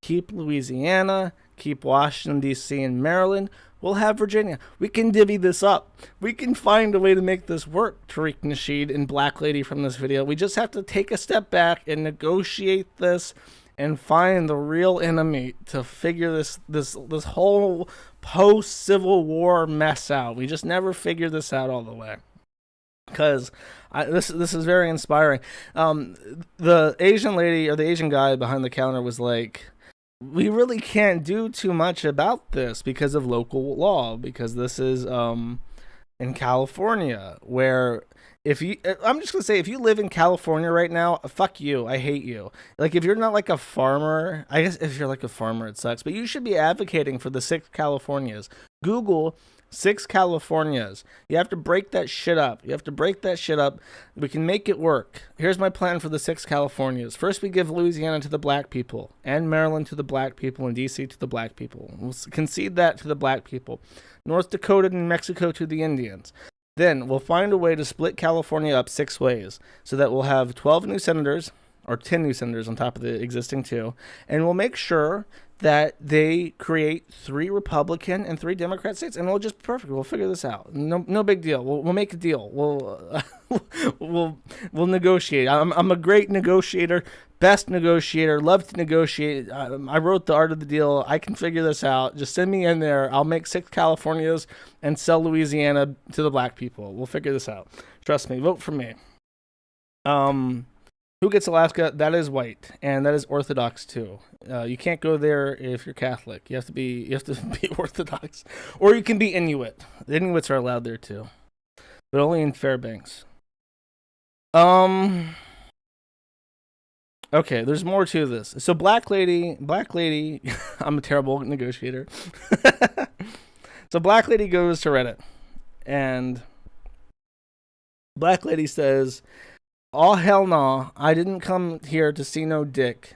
Keep Louisiana. Keep Washington D.C. and Maryland. We'll have Virginia. We can divvy this up. We can find a way to make this work, Tariq Nasheed and Black Lady from this video. We just have to take a step back and negotiate this and find the real enemy to figure this whole post-Civil War mess out. We just never figured this out all the way. Because this is very inspiring. The Asian lady or the Asian guy behind the counter was like, we really can't do too much about this because of local law, because this is in California, where I'm just gonna say, if you live in California right now, fuck you, I hate you. Like, if you're not like a farmer, I guess if you're like a farmer it sucks, but you should be advocating for the 6 Californias. Google 6 Californias. You have to break that shit up. We can make it work. Here's my plan for the 6 Californias. First, we give Louisiana to the black people, and Maryland to the black people, and D.C. to the black people. We'll concede that to the black people. North Dakota and New Mexico to the Indians. Then we'll find a way to split California up 6 ways, so that we'll have 12 new senators, or 10 new senators on top of the existing 2, and we'll make sure that they create 3 Republican and 3 Democrat states, and we'll just be perfect. We'll figure this out. No big deal. We'll make a deal. We'll negotiate. I'm a great negotiator, best negotiator, love to negotiate. I wrote the art of the deal. I can figure this out. Just send me in there. I'll make 6 Californias and sell Louisiana to the black people. We'll figure this out. Trust me. Vote for me. Who gets Alaska? That is white, and that is Orthodox too. You can't go there if you're Catholic. You have to be Orthodox, or you can be Inuit. The Inuits are allowed there too, but only in Fairbanks. Okay, there's more to this. So Black Lady, I'm a terrible negotiator. So Black Lady goes to Reddit, and Black Lady says, "Oh, hell no. I didn't come here to see no dick.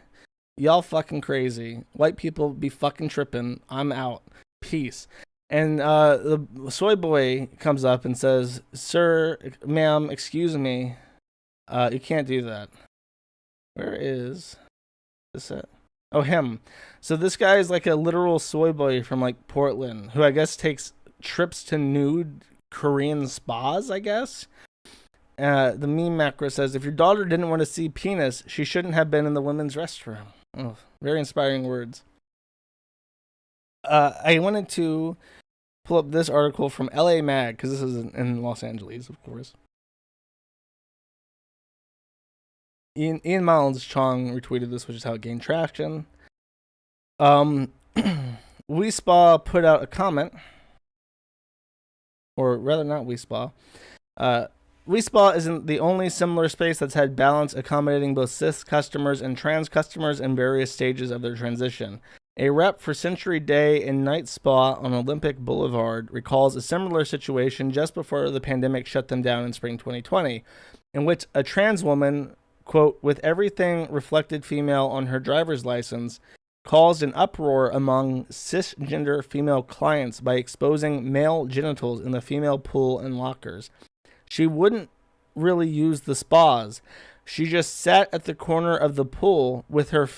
Y'all fucking crazy. White people be fucking tripping. I'm out. Peace." And the soy boy comes up and says, "Sir, ma'am, excuse me. You can't do that." Where is this at? Oh, him. So this guy is like a literal soy boy from like Portland, who I guess takes trips to nude Korean spas, I guess. The meme macro says, "If your daughter didn't want to see penis, she shouldn't have been in the women's restroom." Oh, very inspiring words. I wanted to pull up this article from LA Mag, because this is in Los Angeles, of course. Ian Miles Chong retweeted this, which is how it gained traction. WeSpa put out a comment, or rather not WeSpa. WeSpa isn't the only similar space that's had balance accommodating both cis customers and trans customers in various stages of their transition. A rep for Century Day and Night Spa on Olympic Boulevard recalls a similar situation just before the pandemic shut them down in spring 2020, in which a trans woman, quote, "with everything reflected female on her driver's license," caused an uproar among cisgender female clients by exposing male genitals in the female pool and lockers. She wouldn't really use the spas. She just sat at the corner of the pool with her...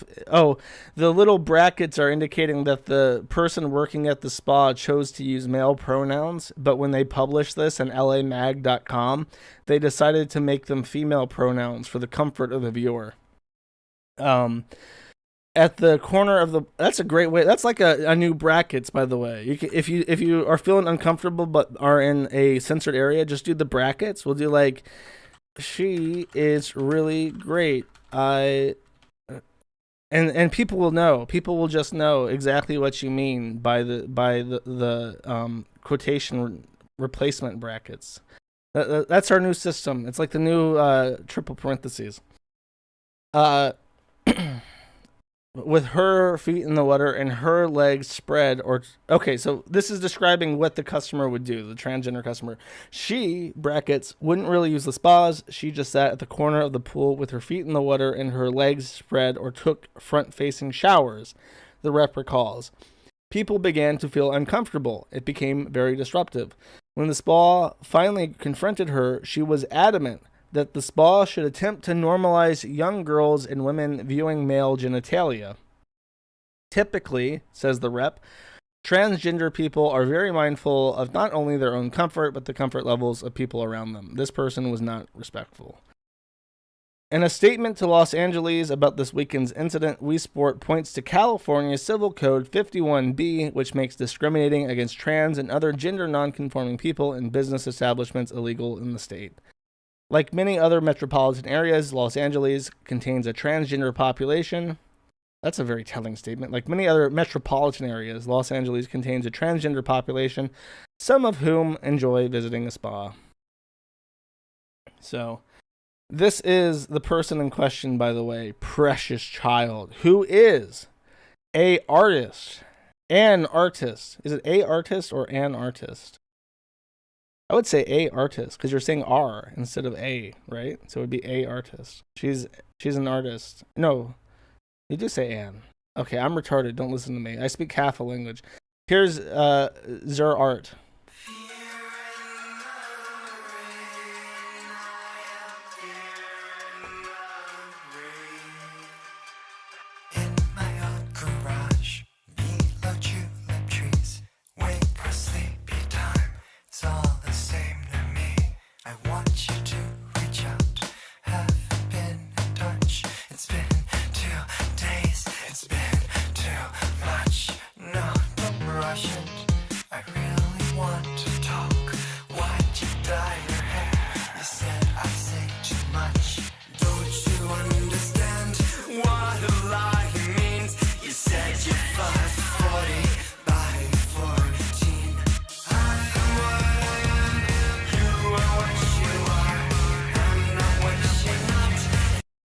the little brackets are indicating that the person working at the spa chose to use male pronouns, but when they published this on lamag.com, they decided to make them female pronouns for the comfort of the viewer. At the corner of the... That's a great way. That's like a new brackets, by the way. You can, if you are feeling uncomfortable but are in a censored area, just do the brackets. We'll do like, "She is really great. And people will know. People will just know exactly what you mean by the quotation replacement brackets. That's our new system. It's like the new triple parentheses. With her feet in the water and her legs spread, or... Okay, so this is describing what the customer would do, the transgender customer. She, brackets, wouldn't really use the spas. She just sat at the corner of the pool with her feet in the water and her legs spread, or took front-facing showers, the rep recalls. People began to feel uncomfortable. It became very disruptive. When the spa finally confronted her, she was adamant that the spa should attempt to normalize young girls and women viewing male genitalia. Typically, says the rep, transgender people are very mindful of not only their own comfort, but the comfort levels of people around them. This person was not respectful. In a statement to Los Angeles about this weekend's incident, We Sport points to California Civil Code 51B, which makes discriminating against trans and other gender nonconforming people in business establishments illegal in the state. Like many other metropolitan areas, Los Angeles contains a transgender population. That's a very telling statement. Like many other metropolitan areas, Los Angeles contains a transgender population, some of whom enjoy visiting a spa. So, this is the person in question, by the way, Precious Child, who is an artist. An artist. Is it a artist or an artist? I would say a artist, because you're saying R instead of a, right? So it would be a artist. She's an artist. No, you do say an. Okay, I'm retarded. Don't listen to me. I speak half a language. Here's Zur Art.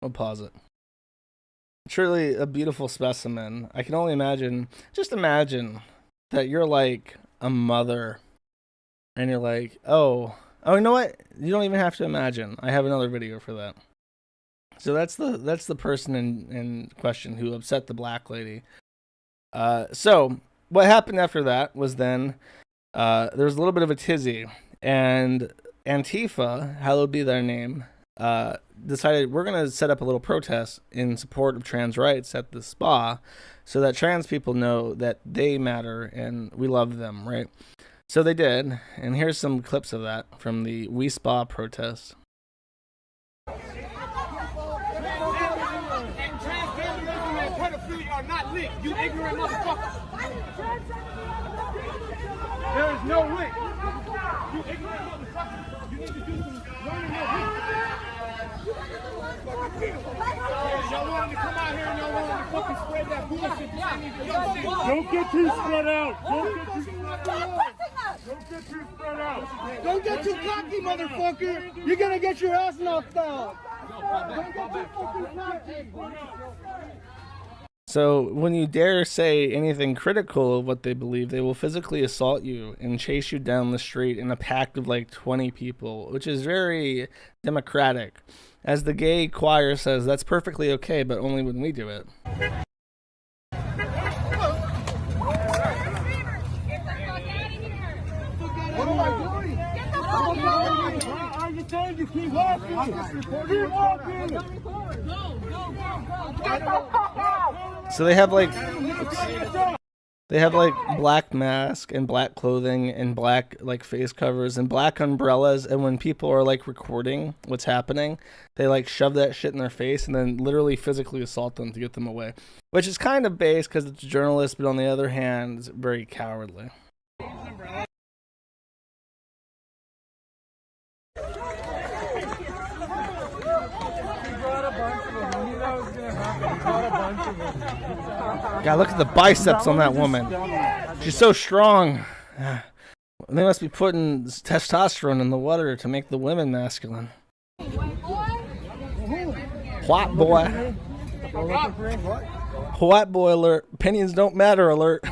I'll pause it. Truly a beautiful specimen. I can only imagine, just imagine that you're like a mother and you're like, oh, you know what? You don't even have to imagine. I have another video for that. So that's the person in question who upset the black lady. So what happened after that was then there was a little bit of a tizzy, and Antifa, hallowed be their name, decided we're going to set up a little protest in support of trans rights at the spa so that trans people know that they matter and we love them, right? So they did, and here's some clips of that from the We Spa protest.
You ignorant motherfucker. There is no link. You ignorant motherfucker. You need to do some learning y'all wanted to come out here and y'all wanted to fucking spread that bullshit. Don't get too spread out. Don't get too spread out. Don't get too spread out. Don't get too cocky, motherfucker. You're gonna get your ass knocked out. Don't get too fucking cocky.
So when you dare say anything critical of what they believe, they will physically assault you and chase you down the street in a pack of like 20 people, which is very democratic. As the gay choir says, that's perfectly okay, but only when we do it.
What am I doing? Get the fuck out of here! I just told you, keep walking! Keep walking! Get the fuck out!
So they have like black mask and black clothing and black like face covers and black umbrellas, and when people are like recording what's happening, they like shove that shit in their face and then literally physically assault them to get them away, which is kind of base because it's a journalist, but on the other hand, it's very cowardly. God, look at the biceps on that woman. She's so strong. They must be putting testosterone in the water to make the women masculine. White boy. White boy alert. Opinions don't matter alert.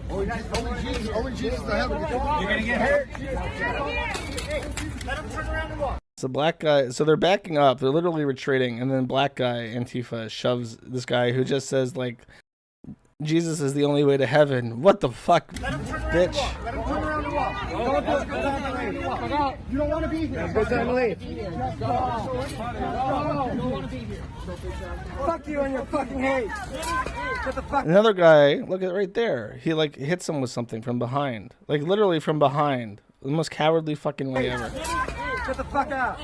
Only Jesus to heaven. You're gonna get hurt. Let him turn around and walk.
So black guy, so they're backing up, they're literally retreating, and then black guy, Antifa, shoves this guy who just says, like, Jesus is the only way to heaven. What the fuck, bitch?
Let him turn around and walk. You don't want to be here. Go time to leave. Fuck you and your fucking hate. Get the fuck.
Another guy, look at it right there. He like hits him with something from behind, like literally from behind. The most cowardly fucking way ever.
Get the fuck out.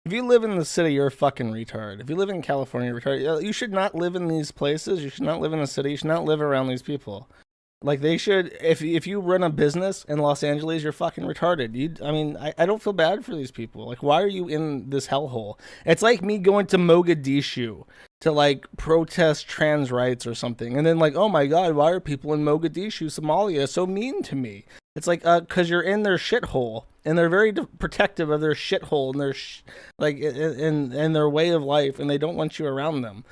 If you live in the city, you're a fucking retard. If you live in California, you're a retard. You should not live in these places. You should not live in the city. You should not live around these people. Like, they should, if you run a business in Los Angeles, you're fucking retarded. I don't feel bad for these people. Like, why are you in this hellhole? It's like me going to Mogadishu to, like, protest trans rights or something. And then, like, oh my God, why are people in Mogadishu, Somalia, so mean to me? It's like, because you're in their shithole. And they're very protective of their shithole and their, and their way of life. And they don't want you around them.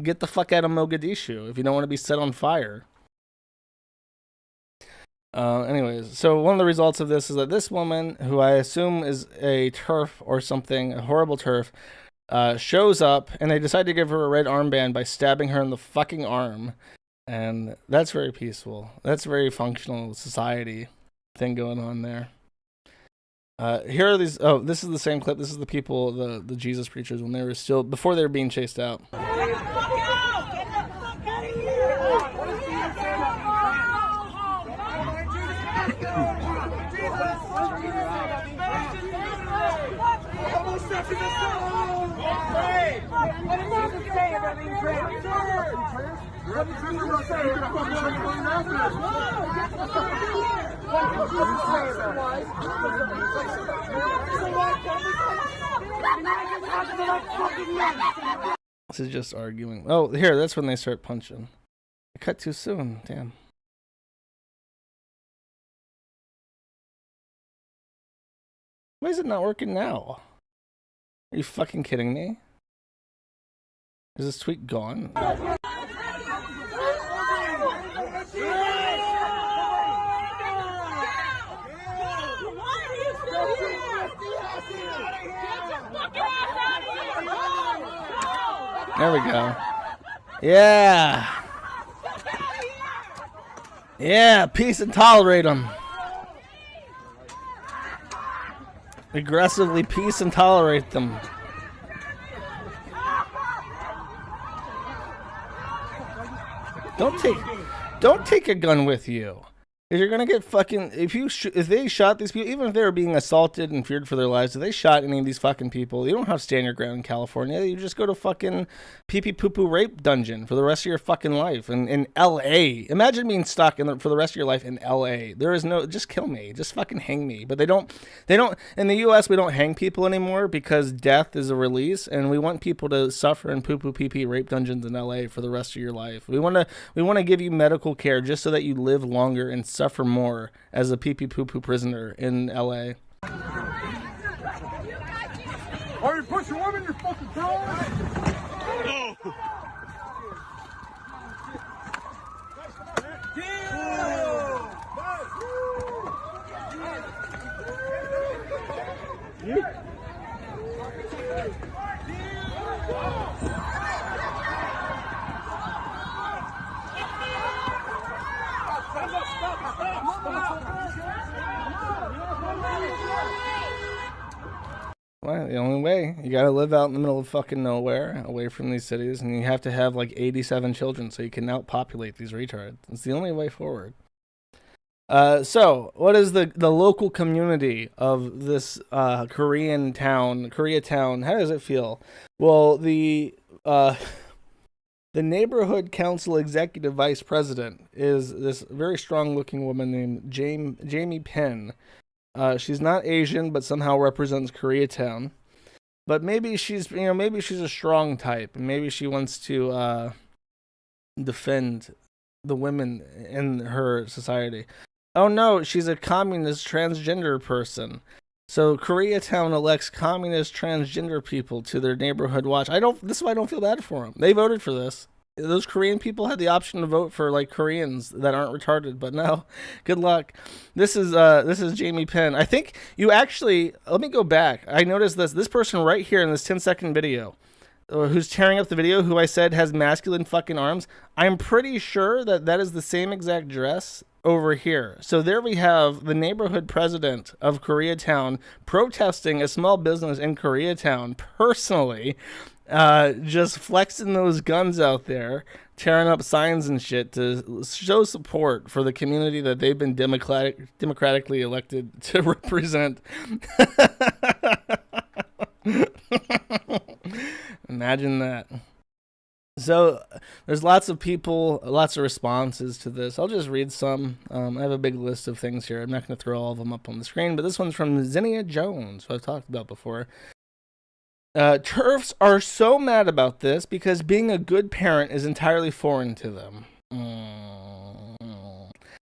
Get the fuck out of Mogadishu if you don't want to be set on fire. Anyways, so one of the results of this is that this woman, who I assume is a TERF or something, a horrible TERF, shows up, and they decide to give her a red armband by stabbing her in the fucking arm. And that's very peaceful. That's very functional society thing going on there. Here are these. Oh, this is the same clip. This is the people, the Jesus preachers, when they were still, before they were being chased out. This is just arguing. Oh, here, that's when they start punching. I cut too soon. Damn. Why is it not working now? Are you fucking kidding me? Is this tweet gone? There we go. Yeah. Yeah, peace and tolerate them. Aggressively peace and tolerate them. Don't take a gun with you. If you're gonna get fucking, if they shot these people, even if they were being assaulted and feared for their lives, if they shot any of these fucking people, you don't have to stand your ground in California. You just go to fucking pee-pee poo-poo rape dungeon for the rest of your fucking life. In L.A. Imagine being stuck for the rest of your life in L.A. There is no, just kill me, just fucking hang me. But they don't, in the U.S. we don't hang people anymore because death is a release, and we want people to suffer in poo-poo pee-pee rape dungeons in L.A. for the rest of your life. We want to give you medical care just so that you live longer and suffer more as a pee-pee poo-poo prisoner in LA.
Are you pushing women, you fucking coward? Oh.
Well, the only way, you gotta live out in the middle of fucking nowhere, away from these cities, and you have to have like 87 children so you can outpopulate these retards. It's the only way forward. So, what is the local community of this Koreatown? How does it feel? Well, the neighborhood council executive vice president is this very strong-looking woman named Jamie Penn. She's not Asian, but somehow represents Koreatown. But maybe she's a strong type, and maybe she wants to defend the women in her society. Oh no, she's a communist transgender person. So Koreatown elects communist transgender people to their neighborhood watch. This is why I don't feel bad for them. They voted for this. Those Korean people had the option to vote for like Koreans that aren't retarded, but no. Good luck. This is Jamie Penn. I think you actually, let me go back. I noticed this person right here in this 10-second video, who's tearing up the video, who I said has masculine fucking arms. I'm pretty sure that is the same exact dress over here. So there we have the neighborhood president of Koreatown protesting a small business in Koreatown personally, just flexing those guns out there, tearing up signs and shit to show support for the community that they've been democratically elected to represent. Imagine that. So there's lots of people, lots of responses to this. I'll just read some. I have a big list of things here. I'm not going to throw all of them up on the screen, but this one's from Zinnia Jones, who I've talked about before. TERFs are so mad about this because being a good parent is entirely foreign to them.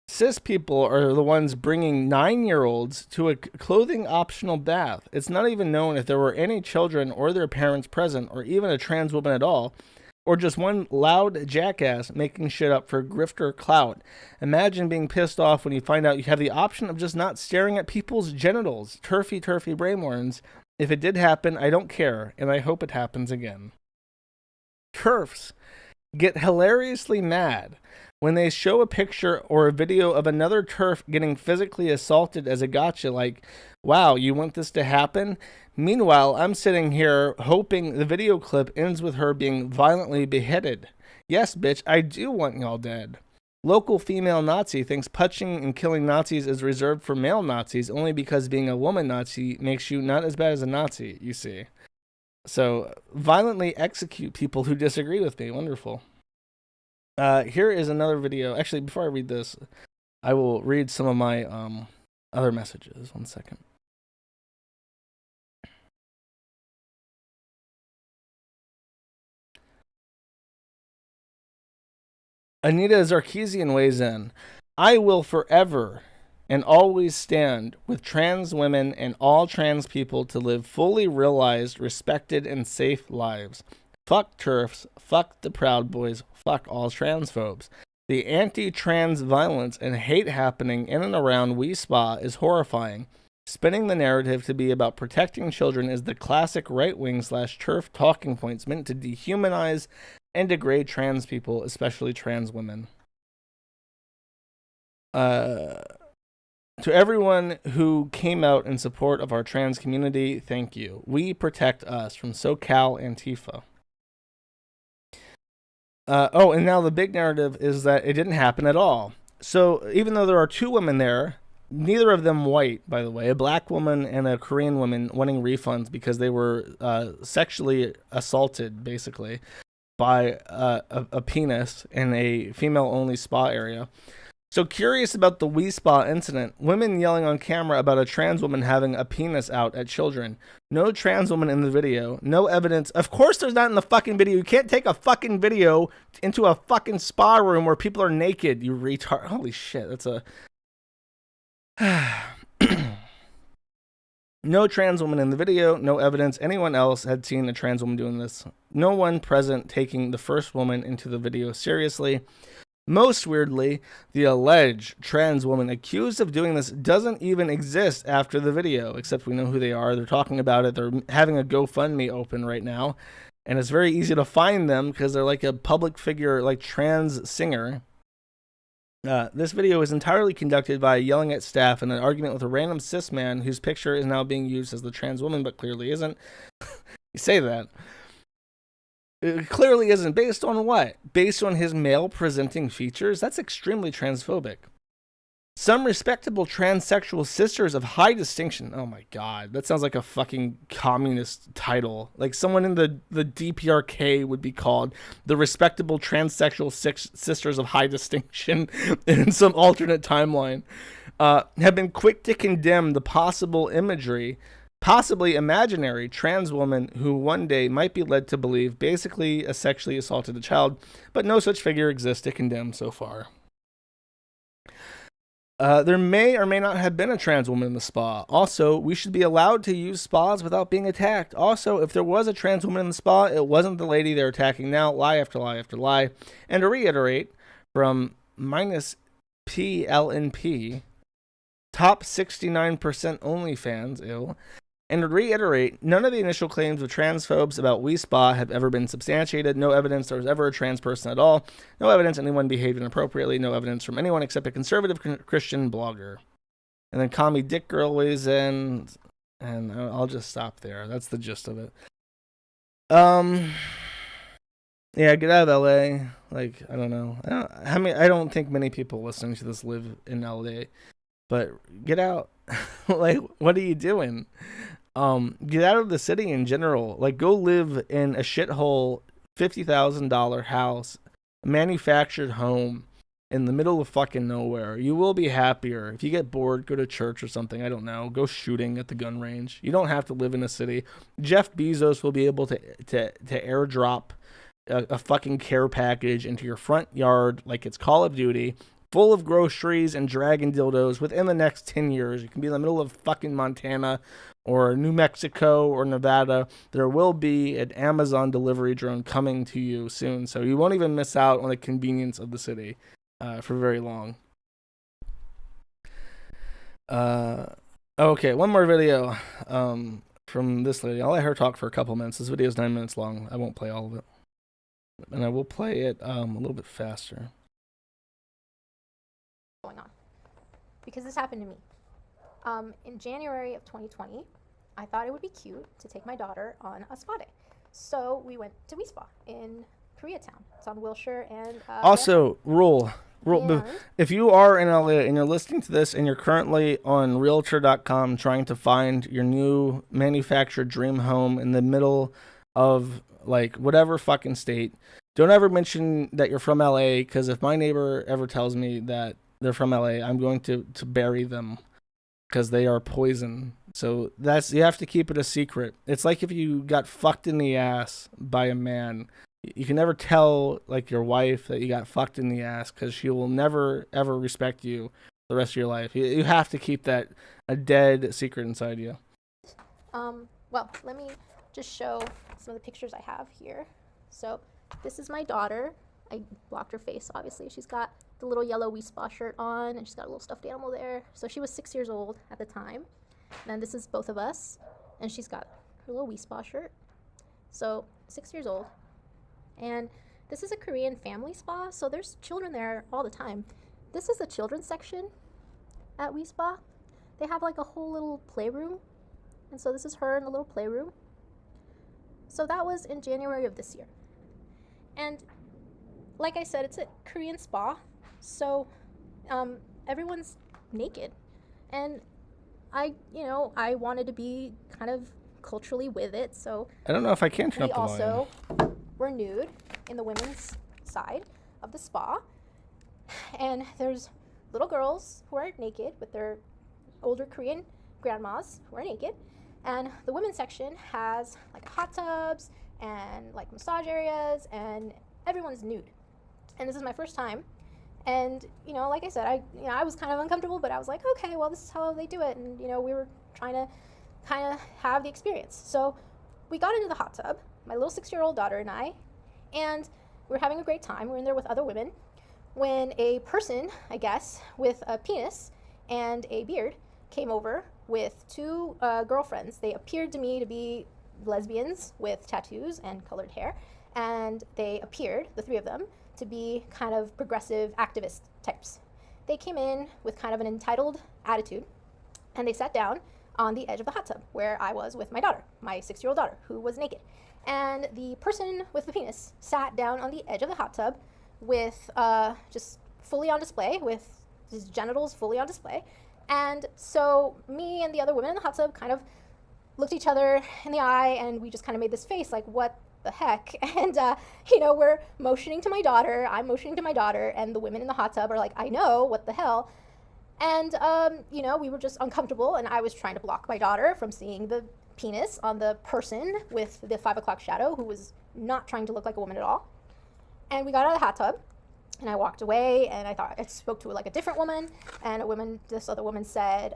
Cis people are the ones bringing 9-year-olds to a clothing optional bath. It's not even known if there were any children or their parents present, or even a trans woman at all, or just one loud jackass making shit up for grifter clout. Imagine being pissed off when you find out you have the option of just not staring at people's genitals. Turfy brainworms. If it did happen, I don't care, and I hope it happens again. TERFs get hilariously mad when they show a picture or a video of another TERF getting physically assaulted as a gotcha, like, wow, you want this to happen? Meanwhile, I'm sitting here hoping the video clip ends with her being violently beheaded. Yes, bitch, I do want y'all dead. Local female Nazi thinks punching and killing Nazis is reserved for male Nazis only because being a woman Nazi makes you not as bad as a Nazi, you see. So, violently execute people who disagree with me. Wonderful. Here is another video. Actually, before I read this, I will read some of my other messages. 1 second. Anita Zarkeesian weighs in. I will forever and always stand with trans women and all trans people to live fully realized, respected, and safe lives. Fuck TERFs, fuck the Proud Boys, fuck all transphobes. The anti-trans violence and hate happening in and around Wi Spa is horrifying. Spinning the narrative to be about protecting children is the classic right-wing / TERF talking points meant to dehumanize and degrade trans people, especially trans women. To everyone who came out in support of our trans community, thank you. We protect us from SoCal Antifa. Oh, and now the big narrative is that it didn't happen at all. So even though there are 2 women there, neither of them white, by the way, a black woman and a Korean woman wanting refunds because they were sexually assaulted, basically, by a penis in a female-only spa area. So curious about the Wi Spa incident, women yelling on camera about a trans woman having a penis out at children. No trans woman in the video, no evidence. Of course there's not in the fucking video. You can't take a fucking video into a fucking spa room where people are naked, you retard. Holy shit, that's a... No trans woman in the video, no evidence anyone else had seen a trans woman doing this. No one present taking the first woman into the video seriously. Most weirdly, the alleged trans woman accused of doing this doesn't even exist after the video, except we know who they are. They're talking about it. They're having a GoFundMe open right now, and it's very easy to find them because they're like a public figure, like trans singer. This video is entirely conducted by yelling at staff and an argument with a random cis man whose picture is now being used as the trans woman, but clearly isn't. You say that. It clearly isn't. Based on what? Based on his male-presenting features? That's extremely transphobic. Some respectable transsexual sisters of high distinction. Oh my god, that sounds like a fucking communist title. Like someone in the DPRK would be called the respectable transsexual sisters of high distinction in some alternate timeline. Have been quick to condemn the possible imagery, possibly imaginary trans woman who one day might be led to believe basically a sexually assaulted a child, but no such figure exists to condemn so far. There may or may not have been a trans woman in the spa. Also, we should be allowed to use spas without being attacked. Also, if there was a trans woman in the spa, it wasn't the lady they're attacking now. Lie after lie after lie. And to reiterate, from minus PLNP, top 69% OnlyFans, ew. And to reiterate, none of the initial claims of transphobes about We Spa have ever been substantiated. No evidence there was ever a trans person at all. No evidence anyone behaved inappropriately. No evidence from anyone except a conservative Christian blogger. And then Commie Dick Girl weighs in, and I'll just stop there. That's the gist of it. Yeah, get out of LA. Like, I don't know. I don't think many people listening to this live in LA, but get out. Like, what are you doing? Get out of the city in general. Like, go live in a shithole $50,000 house, a manufactured home in the middle of fucking nowhere. You will be happier. If you get bored, go to church or something. I don't know. Go shooting at the gun range. You don't have to live in a city. Jeff Bezos will be able to airdrop a fucking care package into your front yard like it's Call of Duty, full of groceries and dragon dildos within the next 10 years. You can be in the middle of fucking Montana or New Mexico or Nevada. There will be an Amazon delivery drone coming to you soon, so you won't even miss out on the convenience of the city for very long. Okay, one more video from this lady. I'll let her talk for a couple minutes. This video is 9 minutes long. I won't play all of it. And I will play it a little bit faster.
Going on, because this happened to me. In January of 2020, I thought it would be cute to take my daughter on a spa day. So we went to We Spa in Koreatown. It's on Wilshire and...
also, rule. If you are in LA and you're listening to this and you're currently on Realtor.com trying to find your new manufactured dream home in the middle of, like, whatever fucking state, don't ever mention that you're from LA, because if my neighbor ever tells me that they're from LA, I'm going to bury them, because they are poison. So you have to keep it a secret. It's like if you got fucked in the ass by a man. You can never tell, like, your wife that you got fucked in the ass, because she will never, ever respect you the rest of your life. You have to keep that a dead secret inside you.
Well, let me just show some of the pictures I have here. So this is my daughter. I blocked her face, obviously. She's got the little yellow We Spa shirt on, and she's got a little stuffed animal there. So she was 6 years old at the time. And then this is both of us, and she's got her little We Spa shirt. So 6 years old. And this is a Korean family spa, so there's children there all the time. This is the children's section at We Spa. They have like a whole little playroom, and so this is her in the little playroom. So that was in January of this year. And like I said, it's a Korean spa, so everyone's naked. And I wanted to be kind of culturally with it, so
I don't know if I can turn up the volume.
We also were nude in the women's side of the spa. And there's little girls who are naked with their older Korean grandmas who are naked. And the women's section has like hot tubs and like massage areas, and everyone's nude. And this is my first time. And, like I said, I was kind of uncomfortable, but I was like, okay, well, this is how they do it. And, we were trying to kind of have the experience. So we got into the hot tub, my little 6-year-old daughter and I, and we were having a great time. We were in there with other women when a person, I guess, with a penis and a beard came over with two girlfriends. They appeared to me to be lesbians with tattoos and colored hair, and they appeared, the three of them, to be kind of progressive activist types. They came in with kind of an entitled attitude, and they sat down on the edge of the hot tub where I was with my daughter, my 6-year-old daughter, who was naked. And the person with the penis sat down on the edge of the hot tub with just fully on display, with his genitals fully on display. And so me and the other women in the hot tub kind of looked each other in the eye, and we just kind of made this face like, what the heck? And, we're motioning to my daughter, I'm motioning to my daughter, and the women in the hot tub are like, I know, what the hell? And, we were just uncomfortable, and I was trying to block my daughter from seeing the penis on the person with the 5 o'clock shadow, who was not trying to look like a woman at all. And we got out of the hot tub, And I walked away, and I thought I spoke to like a different woman, and this other woman said,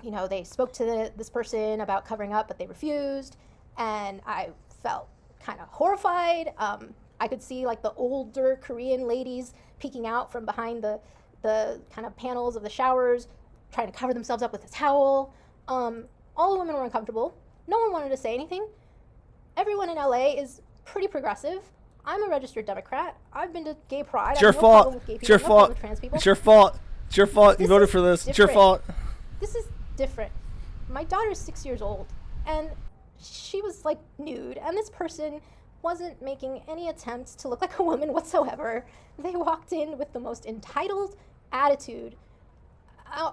you know, they spoke to this person about covering up, but they refused, and I felt kind of horrified. I could see like the older Korean ladies peeking out from behind the kind of panels of the showers, trying to cover themselves up with a towel. All the women were uncomfortable. No one wanted to say anything. Everyone in LA is pretty progressive. I'm a registered Democrat. I've been to gay pride.
It's your fault. It's your fault. It's your fault. It's your fault. You voted for this. It's your fault.
This is different. My daughter's 6 years old, and she was like nude, and this person wasn't making any attempts to look like a woman whatsoever. They walked in with the most entitled attitude,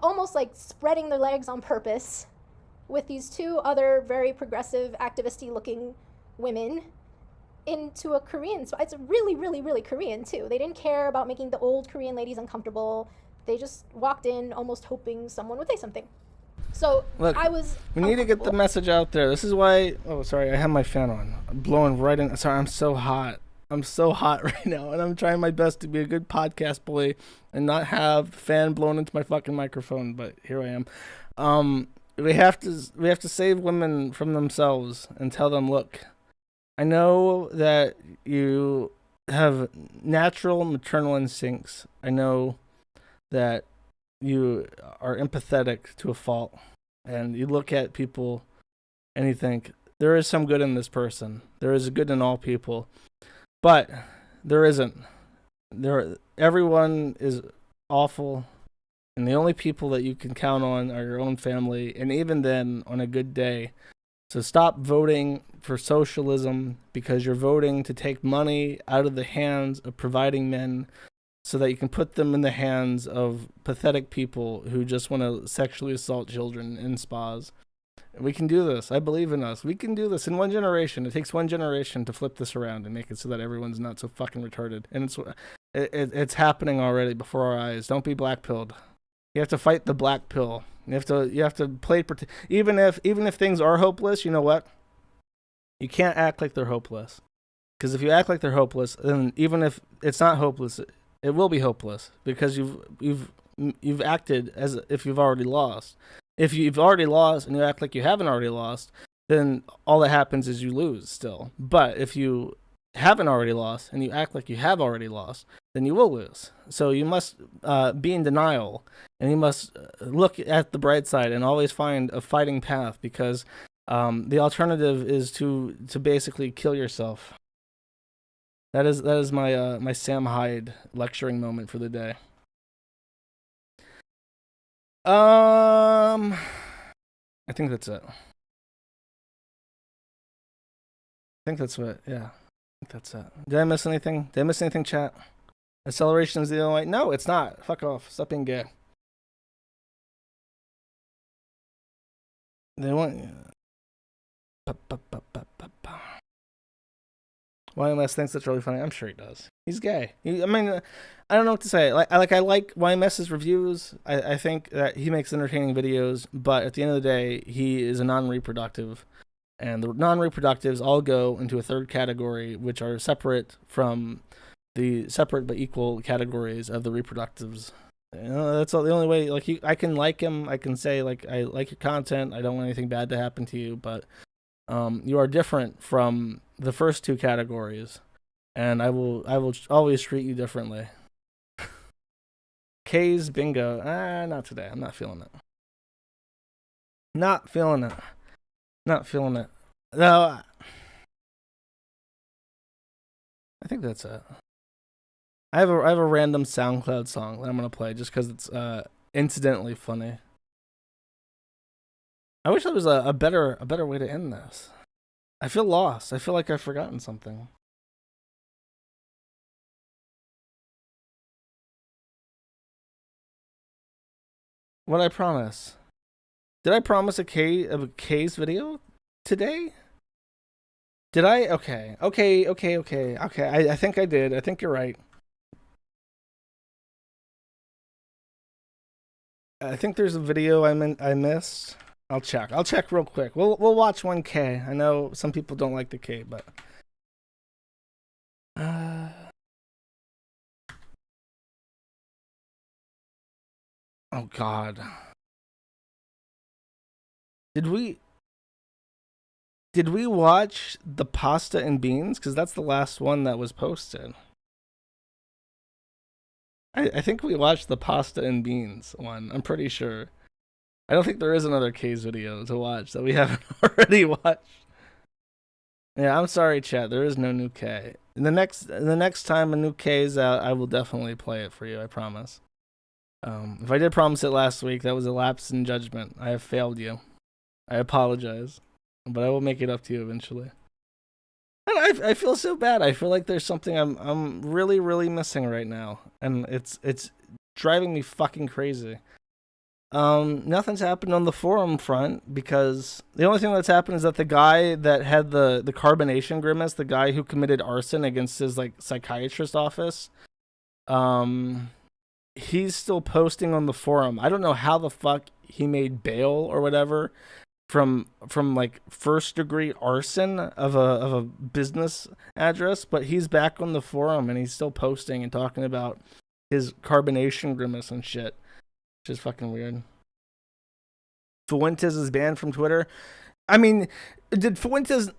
almost like spreading their legs on purpose, with these two other very progressive, activisty looking women into a Korean spot. It's really, really, really Korean too. They didn't care about making the old Korean ladies uncomfortable. They just walked in almost hoping someone would say something. So
look, we need to get the message out there. This is why, oh, sorry, I have my fan on. I'm blowing right in. Sorry, I'm so hot. I'm so hot right now, and I'm trying my best to be a good podcast boy and not have the fan blown into my fucking microphone, but here I am. We have to save women from themselves and tell them, look, I know that you have natural maternal instincts. I know that you are empathetic to a fault, and you look at people and you think, there is some good in this person. There is good in all people. But there isn't. Everyone is awful, and the only people that you can count on are your own family, and even then, on a good day. So stop voting for socialism because you're voting to take money out of the hands of providing men so that you can put them in the hands of pathetic people who just want to sexually assault children in spas. We can do this. I believe in us. We can do this in one generation. It takes one generation to flip this around and make it so that everyone's not so fucking retarded. And it's happening already before our eyes. Don't be black-pilled. You have to fight the black pill. You have to play even if things are hopeless. You know what? You can't act like they're hopeless. Because if you act like they're hopeless, then even if it's not hopeless, it will be hopeless because you've acted as if you've already lost. If you've already lost and you act like you haven't already lost, then all that happens is you lose still. But if you haven't already lost and you act like you have already lost, then you will lose. So you must be in denial, and you must look at the bright side and always find a fighting path, because the alternative is to basically kill yourself. That is my my Sam Hyde lecturing moment for the day. I think that's it. I think that's it. Yeah, I think that's it. Did I miss anything? Did I miss anything, chat? Acceleration is the only way. No, it's not. Fuck off. Stop being gay. They want. YMS thinks that's really funny. I'm sure he does. He's gay. I mean, I don't know what to say. I like YMS's reviews. I think that he makes entertaining videos, but at the end of the day, he is a non-reproductive, and the non-reproductives all go into a third category, which are separate from the separate but equal categories of the reproductives. You know, that's all, the only way. Like, I can like him. I can say, like, I like your content. I don't want anything bad to happen to you, but you are different from the first two categories, and I will always treat you differently. K's bingo. Not today. I'm not feeling it. Not feeling it. Not feeling it. No. I think that's it. I have a random SoundCloud song that I'm gonna play just because it's incidentally funny. I wish there was a better way to end this. I feel lost. I feel like I've forgotten something. What did I promise? Did I promise a K's video today? Did I? Okay. I think I did. I think you're right. I think there's a video I missed. I'll check real quick. We'll watch 1K. I know some people don't like the K, but Oh God. Did we watch the pasta and beans? Because that's the last one that was posted. I think we watched the pasta and beans one. I'm pretty sure. I don't think there is another K's video to watch that we haven't already watched. Yeah, I'm sorry, chat. There is no new K. The next time a new K is out, I will definitely play it for you. I promise. If I did promise it last week, that was a lapse in judgment. I have failed you. I apologize, but I will make it up to you eventually. And I feel so bad. I feel like there's something I'm really, really missing right now, and it's driving me fucking crazy. Nothing's happened on the forum front because the only thing that's happened is that the guy that had the carbonation grimace, the guy who committed arson against his like psychiatrist office, he's still posting on the forum. I don't know how the fuck he made bail or whatever from like first degree arson of a business address, but he's back on the forum and he's still posting and talking about his carbonation grimace and shit, which is fucking weird. Fuentes is banned from Twitter. I mean, did Fuentes...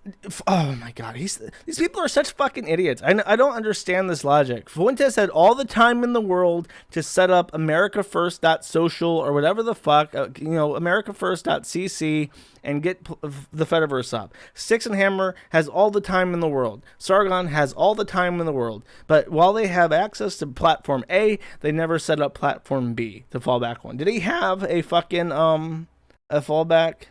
Oh my God, these people are such fucking idiots. I don't understand this logic. Fuentes had all the time in the world to set up AmericaFirst.social or whatever the fuck, AmericaFirst.cc and get the Fediverse up. Sticks and Hammer has all the time in the world. Sargon has all the time in the world. But while they have access to platform A, they never set up platform B to fall back on. Did he have a fucking, a fallback?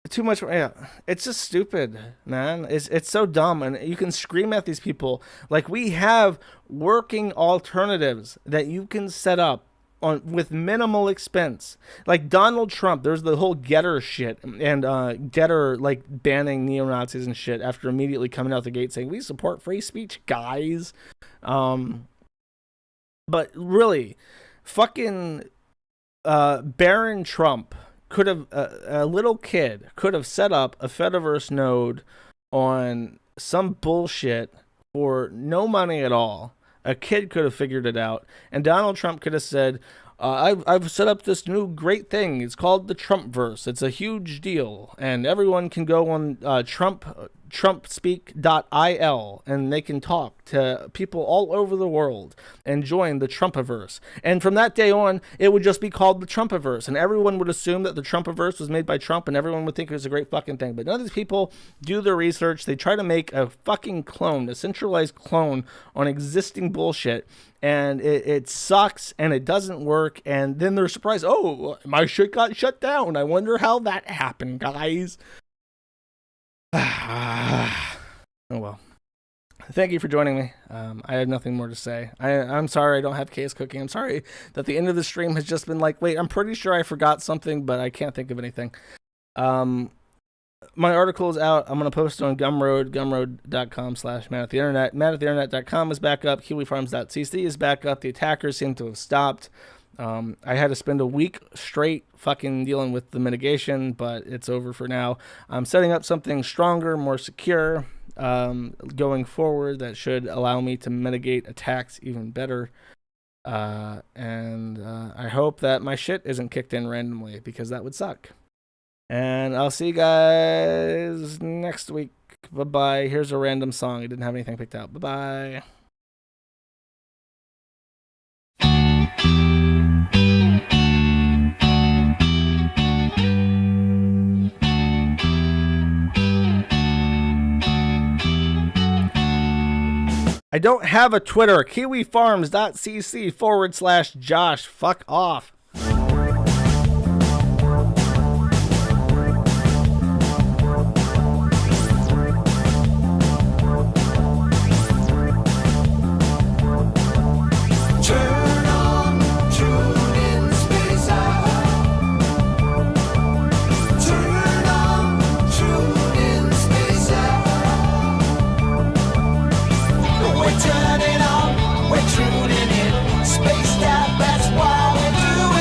Too much. Yeah, it's just stupid, man. It's so dumb, and you can scream at these people like we have working alternatives that you can set up on with minimal expense. Like Donald Trump, there's the whole Getter shit and Getter like banning neo-Nazis and shit after immediately coming out the gate saying we support free speech, guys. But really, fucking Baron Trump could have a little kid could have set up a Fediverse node on some bullshit for no money at all. A kid could have figured it out, and Donald Trump could have said, I've set up this new great thing. It's called the Trumpverse. It's a huge deal, and everyone can go on trumpspeak.il, and they can talk to people all over the world and join the Trumpaverse. And from that day on, it would just be called the Trumpaverse, and everyone would assume that the Trumpaverse was made by Trump, and everyone would think it was a great fucking thing. But none of these people do their research. They try to make a fucking clone, a centralized clone on existing bullshit, and it sucks, and it doesn't work, and then they're surprised, oh, my shit got shut down. I wonder how that happened, guys. Oh well. Thank you for joining me. I have nothing more to say. I'm sorry I don't have case cooking. I'm sorry that the end of the stream has just been like, wait, I'm pretty sure I forgot something, but I can't think of anything. My article is out. I'm going to post it on Gumroad, gumroad.com/manattheinternet. Manattheinternet.com is back up. Kiwifarms.cc is back up. The attackers seem to have stopped. I had to spend a week straight fucking dealing with the mitigation, but it's over for now. I'm setting up something stronger, more secure, going forward that should allow me to mitigate attacks even better. And I hope that my shit isn't kicked in randomly, because that would suck. And I'll see you guys next week. Bye-bye. Here's a random song. I didn't have anything picked out. Bye-bye. I don't have a Twitter. Kiwifarms.cc/Josh. Fuck off.
We're tuning in, spaced out, that's why we do it.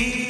We